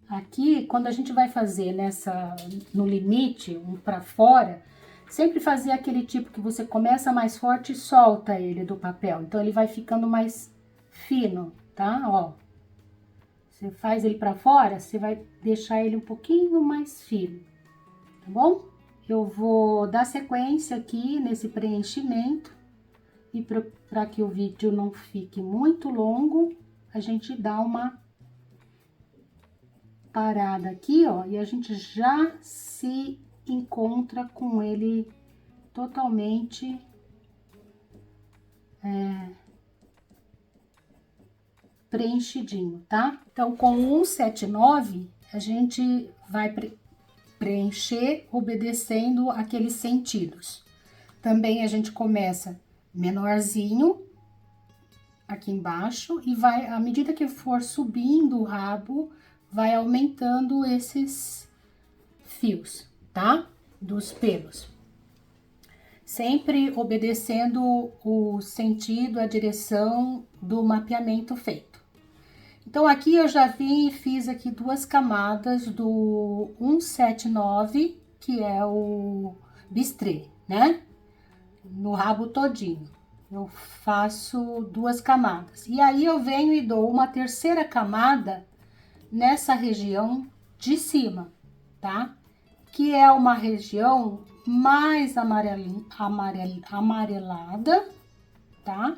Aqui, quando a gente vai fazer no limite, um pra fora, sempre fazer aquele tipo que você começa mais forte e solta ele do papel. Então, ele vai ficando mais fino, tá? Ó, você faz ele pra fora, você vai deixar ele um pouquinho mais fino, tá bom? Eu vou dar sequência aqui nesse preenchimento e para que o vídeo não fique muito longo, a gente dá uma parada aqui, ó, e a gente já se encontra com ele totalmente preenchidinho, tá? Então, com o 179, a gente vai preencher obedecendo aqueles sentidos. Também a gente começa menorzinho aqui embaixo e vai, à medida que for subindo o rabo, vai aumentando esses fios, tá? Dos pelos. Sempre obedecendo o sentido, a direção do mapeamento feito. Então, aqui eu já vim e fiz aqui duas camadas do 179, que é o bistrê, né? No rabo todinho. Eu faço duas camadas. E aí, eu venho e dou uma terceira camada nessa região de cima, tá? Que é uma região mais amarelada, tá?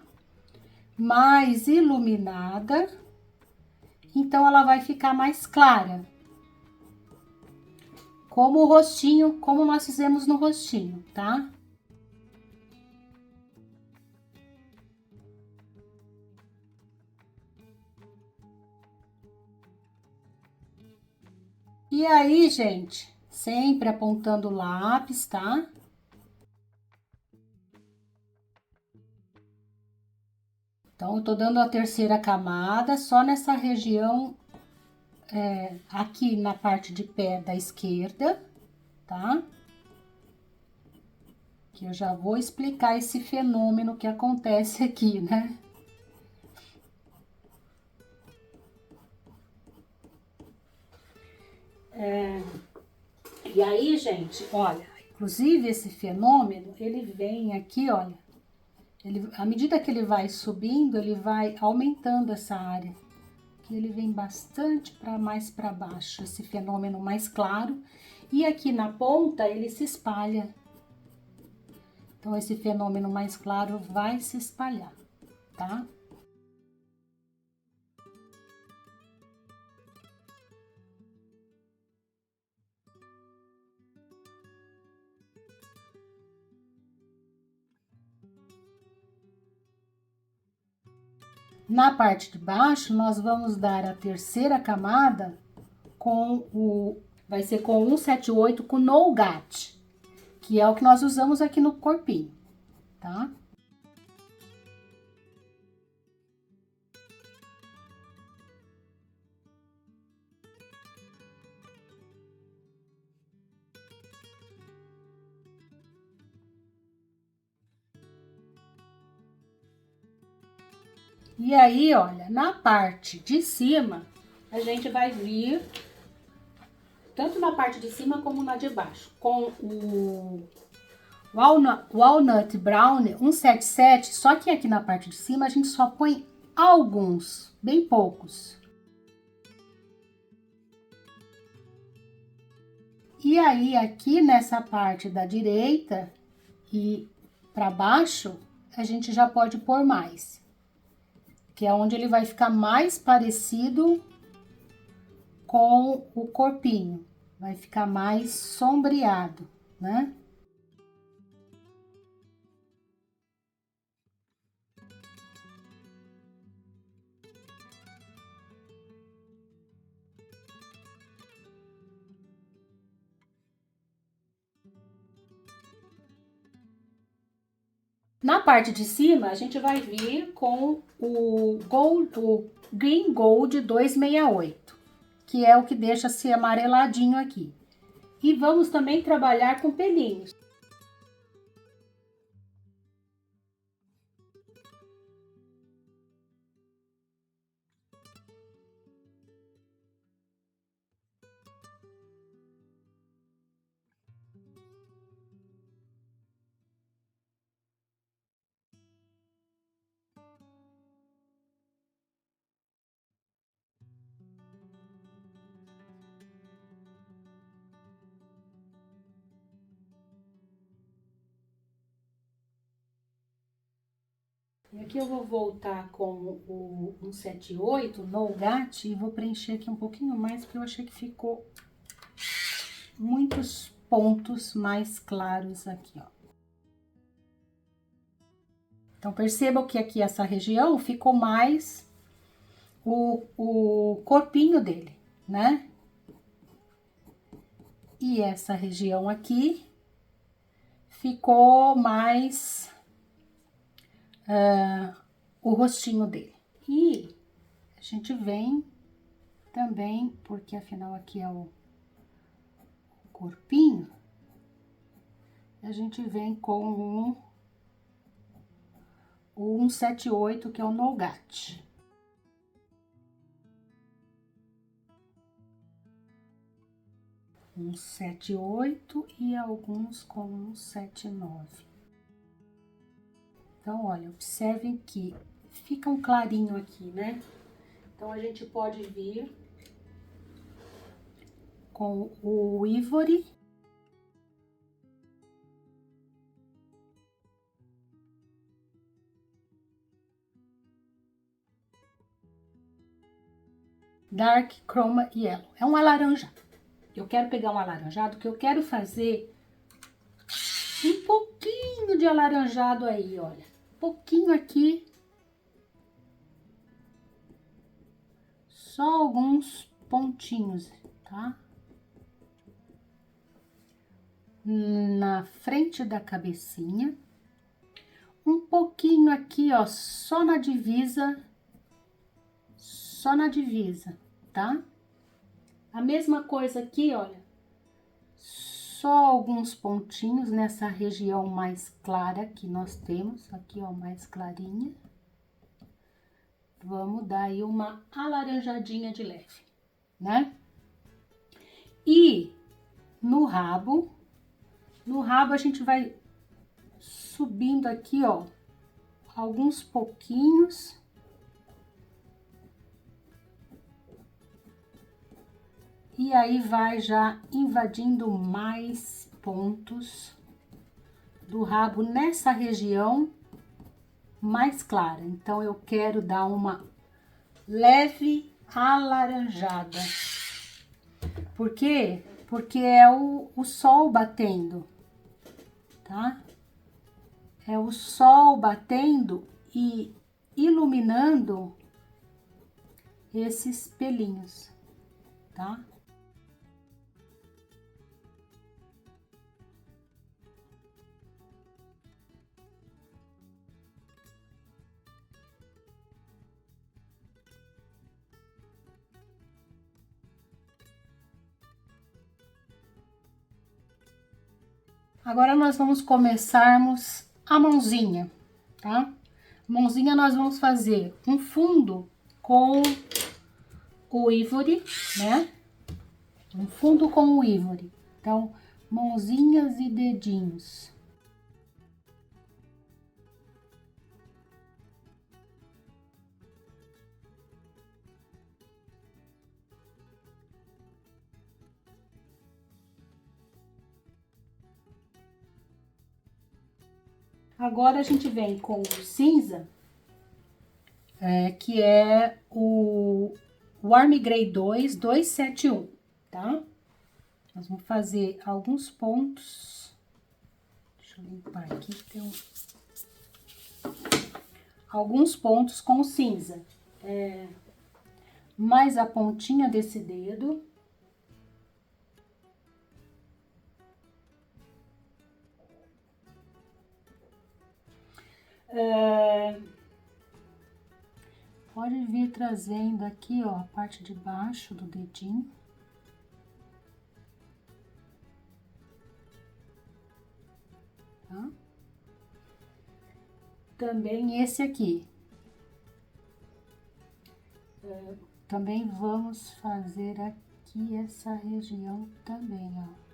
Mais iluminada. Então, ela vai ficar mais clara. Como o rostinho, como nós fizemos no rostinho, tá? E aí, gente, sempre apontando o lápis, tá? Então, eu tô dando a terceira camada só nessa região aqui na parte de pé da esquerda, tá? Que eu já vou explicar esse fenômeno que acontece aqui, né? E aí, gente, olha, inclusive esse fenômeno, ele vem aqui, olha, à medida que ele vai subindo, ele vai aumentando essa área. Que ele vem bastante mais para baixo, esse fenômeno mais claro. E aqui na ponta, ele se espalha. Então, esse fenômeno mais claro vai se espalhar, tá? Na parte de baixo, nós vamos dar a terceira camada vai ser com 178 com Nougat, que é o que nós usamos aqui no corpinho, tá? E aí, olha, na parte de cima, a gente vai vir, tanto na parte de cima como na de baixo, com o Walnut Brown 177, só que aqui na parte de cima a gente só põe alguns, bem poucos. E aí, aqui nessa parte da direita e para baixo, a gente já pode pôr mais. Que é onde ele vai ficar mais parecido com o corpinho. Vai ficar mais sombreado, né? Na parte de cima, a gente vai vir com o Green Gold 268, que é o que deixa esse amareladinho aqui. E vamos também trabalhar com pelinhos. E aqui eu vou voltar com o 178 Nougat e vou preencher aqui um pouquinho mais, porque eu achei que ficou muitos pontos mais claros aqui, ó. Então, percebam que aqui essa região ficou mais o corpinho dele, né? E essa região aqui ficou mais o rostinho dele. E a gente vem também, porque afinal aqui é o corpinho, a gente vem com o 178, que é o Nougat. Um 78 e alguns com 179. Então, olha, observem que fica um clarinho aqui, né? Então, a gente pode vir com o Ivory. Dark Chroma Yellow. É um alaranjado. Eu quero pegar um alaranjado que eu quero fazer um pouquinho de alaranjado aí, olha. Pouquinho aqui. Só alguns pontinhos, tá? Na frente da cabecinha. Um pouquinho aqui, ó, só na divisa, tá? A mesma coisa aqui, olha. Só alguns pontinhos nessa região mais clara que nós temos. Aqui, ó, mais clarinha. Vamos dar aí uma alaranjadinha de leve, né? E no rabo a gente vai subindo aqui, ó, alguns pouquinhos. E aí vai já invadindo mais pontos do rabo nessa região mais clara. Então, eu quero dar uma leve alaranjada. Por quê? Porque é o sol batendo, tá? É o sol batendo e iluminando esses pelinhos, tá? Agora nós vamos começarmos a mãozinha, tá? Mãozinha nós vamos fazer um fundo com o ivory, né? Um fundo com o ivory. Então, mãozinhas e dedinhos. Agora a gente vem com o cinza, que é o Warm Grey 271, tá? Nós vamos fazer alguns pontos. Deixa eu limpar aqui, tem alguns pontos com cinza. Mais a pontinha desse dedo. Pode vir trazendo aqui, ó, a parte de baixo do dedinho. Tá? Também esse aqui. Também vamos fazer aqui essa região também, ó.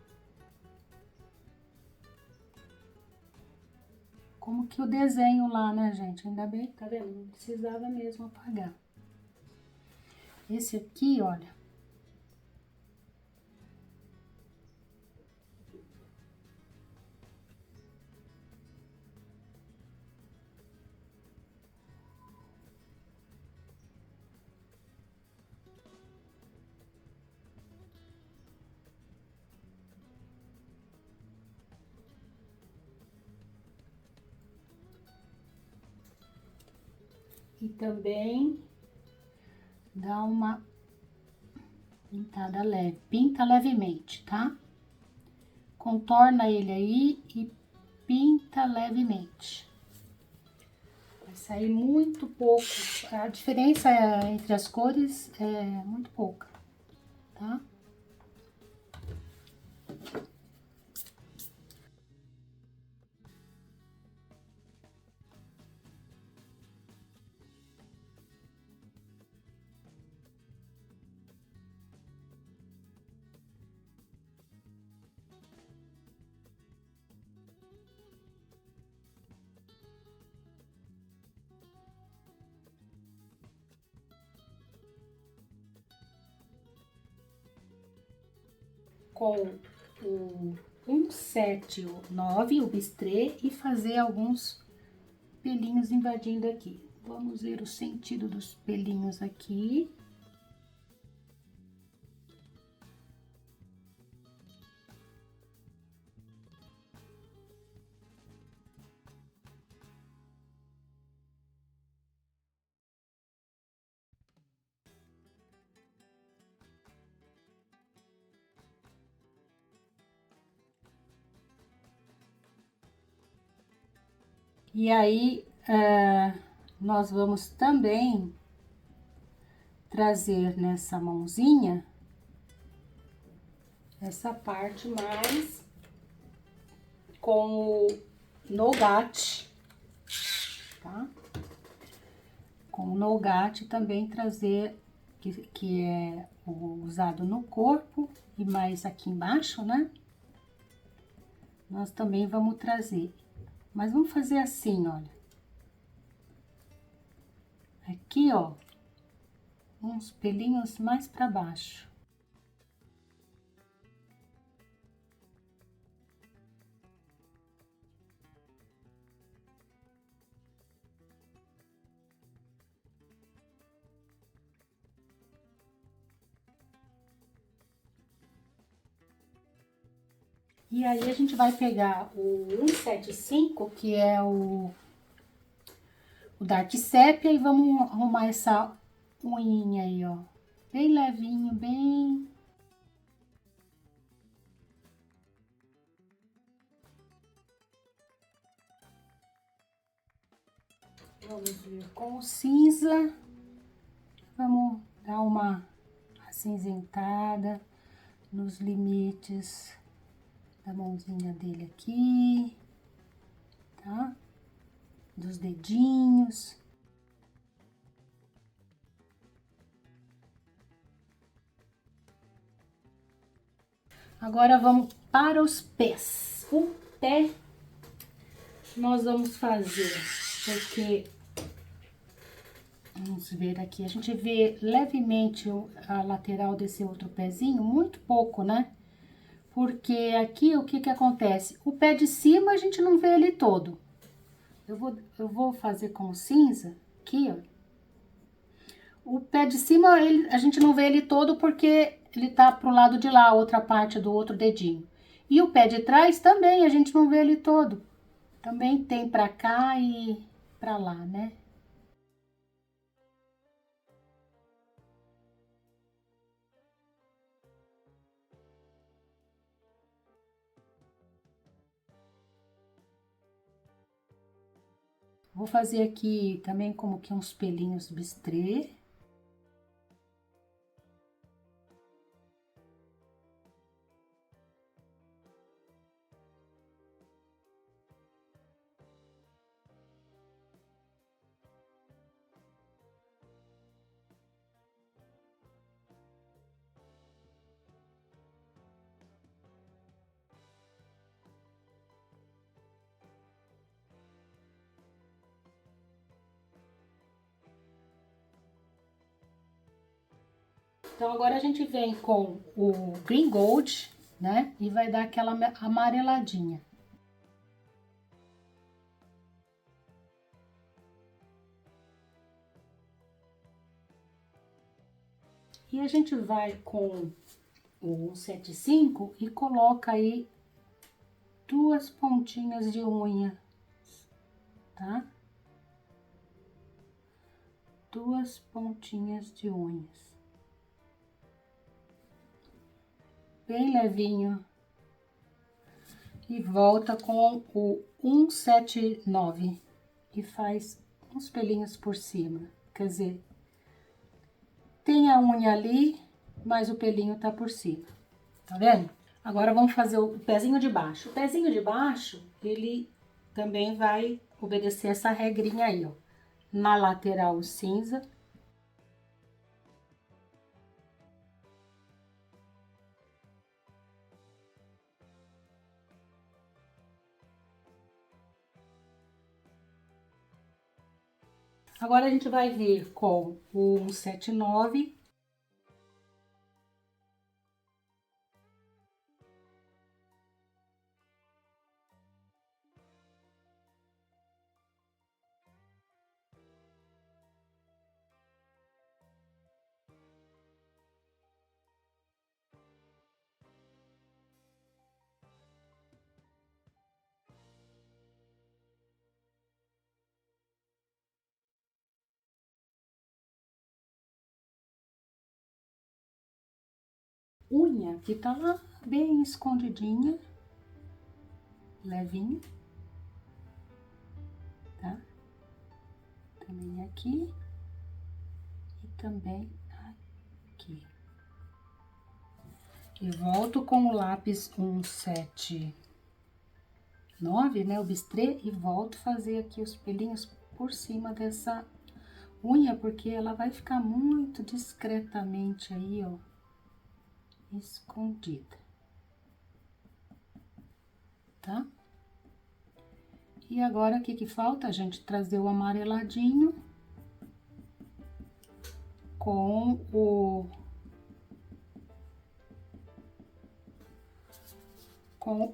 Como que o desenho lá, né, gente? Ainda bem, tá vendo? Não precisava mesmo apagar. Esse aqui, olha. E também dá uma pintada leve, pinta levemente, tá? Contorna ele aí e pinta levemente. Vai sair muito pouco, a diferença entre as cores é muito pouca, tá? Com o 179, o bistrê, e fazer alguns pelinhos invadindo aqui. Vamos ver o sentido dos pelinhos aqui. E aí, nós vamos também trazer nessa mãozinha essa parte mais com o Nougat, tá? Com o Nougat também trazer, que é usado no corpo e mais aqui embaixo, né? Nós também vamos trazer, mas vamos fazer assim, olha. Aqui, ó, uns pelinhos mais para baixo. E aí, a gente vai pegar o 175, que é o Dark Sepia, e vamos arrumar essa unhinha aí, ó. Bem levinho, bem... Vamos vir com o cinza. Vamos dar uma acinzentada nos limites da mãozinha dele aqui, tá? Dos dedinhos. Agora vamos para os pés. O pé nós vamos fazer, porque vamos ver aqui, a gente vê levemente a lateral desse outro pezinho, muito pouco, né? Porque aqui o que que acontece? O pé de cima a gente não vê ele todo. Eu vou fazer com cinza aqui, ó. O pé de cima a gente não vê ele todo porque ele tá pro lado de lá, a outra parte do outro dedinho. E o pé de trás também a gente não vê ele todo. Também tem pra cá e pra lá, né? Vou fazer aqui também como que uns pelinhos bistrê. Então, agora a gente vem com o Green Gold, né? E vai dar aquela amareladinha. E a gente vai com o 175 e coloca aí duas pontinhas de unha, tá? Duas pontinhas de unhas. Bem levinho. E volta com o 179 e faz uns pelinhos por cima. Quer dizer, tem a unha ali, mas o pelinho tá por cima. Tá vendo? Agora vamos fazer o pezinho de baixo. O pezinho de baixo, ele também vai obedecer essa regrinha aí, ó. Na lateral cinza. Agora a gente vai vir com o 179. Unha que tá lá bem escondidinha, levinha, tá? Também aqui e também aqui. E volto com o lápis 179, né, o bistrê, e volto fazer aqui os pelinhos por cima dessa unha, porque ela vai ficar muito discretamente aí, ó, escondida, tá? E agora, o que que falta? A gente trazer o amareladinho com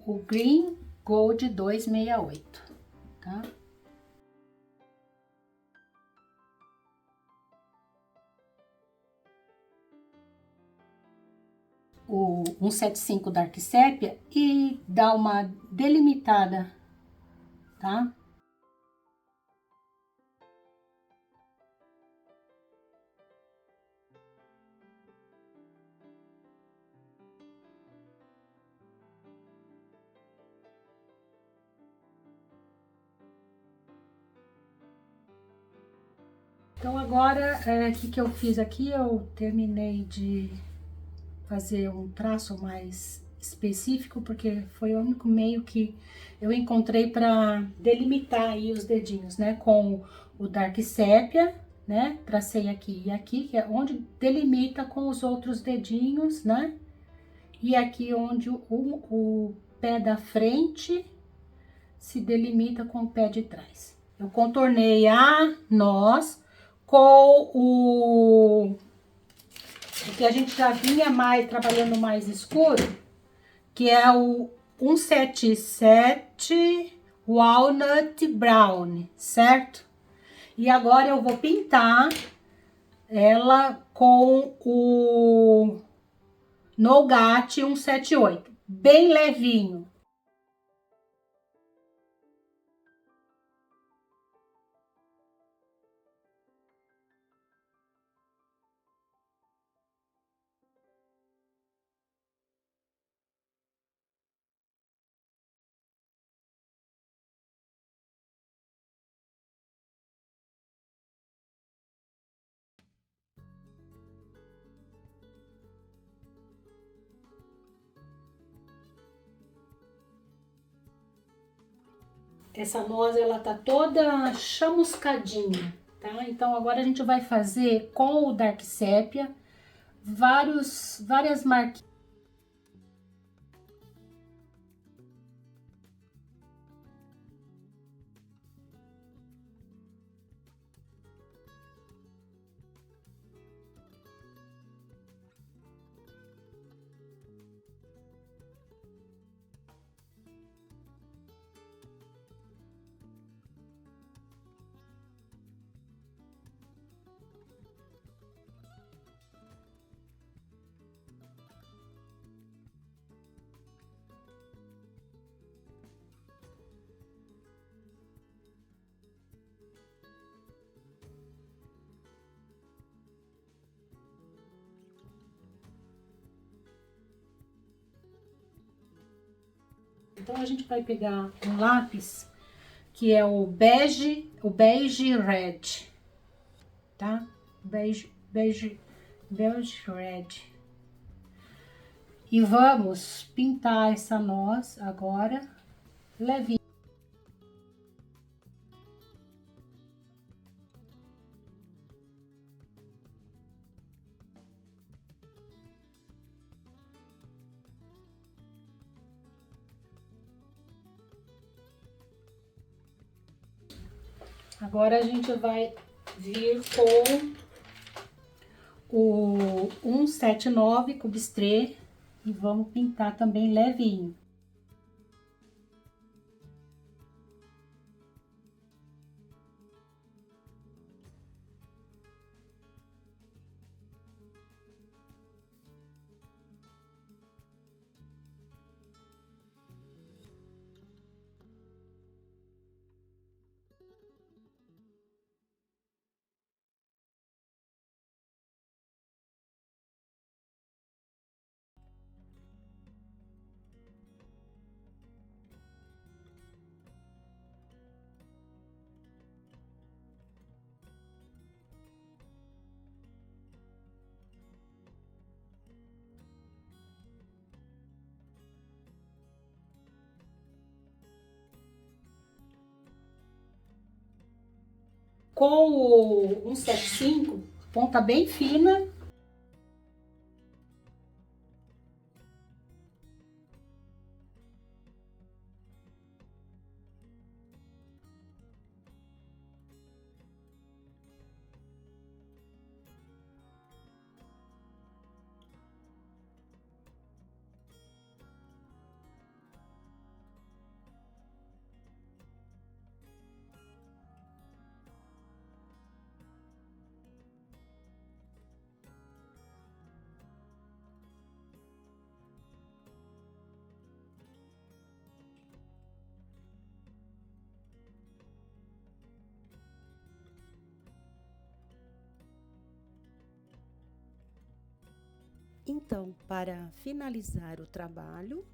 o Green Gold 268, tá? O 175 Dark Sepia e dá uma delimitada, tá? Então, agora, o que eu fiz aqui? Eu terminei de fazer um traço mais específico, porque foi o único meio que eu encontrei para delimitar aí os dedinhos, né? Com o Dark Sepia, né? Tracei aqui e aqui, que é onde delimita com os outros dedinhos, né? E aqui onde o pé da frente se delimita com o pé de trás. Eu contornei a nós com o que a gente já vinha mais trabalhando mais escuro, que é o 177 Walnut Brown, certo? E agora eu vou pintar ela com o Nougat 178, bem levinho. Essa noz, ela tá toda chamuscadinha, tá? Então, agora a gente vai fazer com o Dark Sepia várias marquinhas. Então, a gente vai pegar um lápis que é o beige red, tá? Beige red. E vamos pintar essa noz agora levinho. Agora a gente vai vir com o 179 com bistrê e vamos pintar também levinho. com o 175, ponta bem fina. Então, para finalizar o trabalho,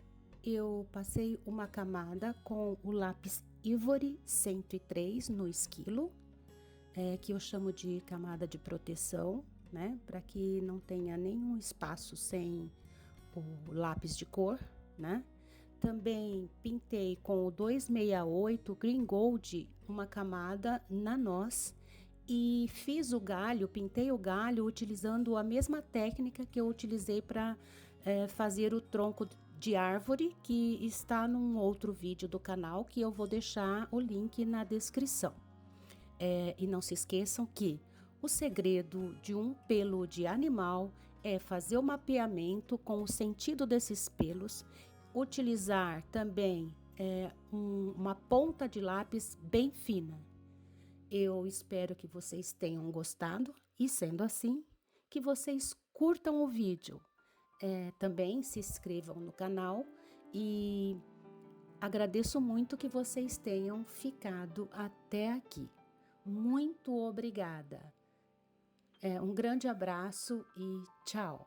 eu passei uma camada com o lápis Ivory 103 no esquilo, que eu chamo de camada de proteção, né? Para que não tenha nenhum espaço sem o lápis de cor, né? Também pintei com o 268 Green Gold uma camada na noz e fiz o galho, pintei o galho utilizando a mesma técnica que eu utilizei para fazer o tronco de árvore, que está num outro vídeo do canal, que eu vou deixar o link na descrição. E não se esqueçam que o segredo de um pelo de animal é fazer o mapeamento com o sentido desses pelos, utilizar também uma ponta de lápis bem fina. Eu espero que vocês tenham gostado e, sendo assim, que vocês curtam o vídeo. Também se inscrevam no canal e agradeço muito que vocês tenham ficado até aqui. Muito obrigada. Um grande abraço e tchau!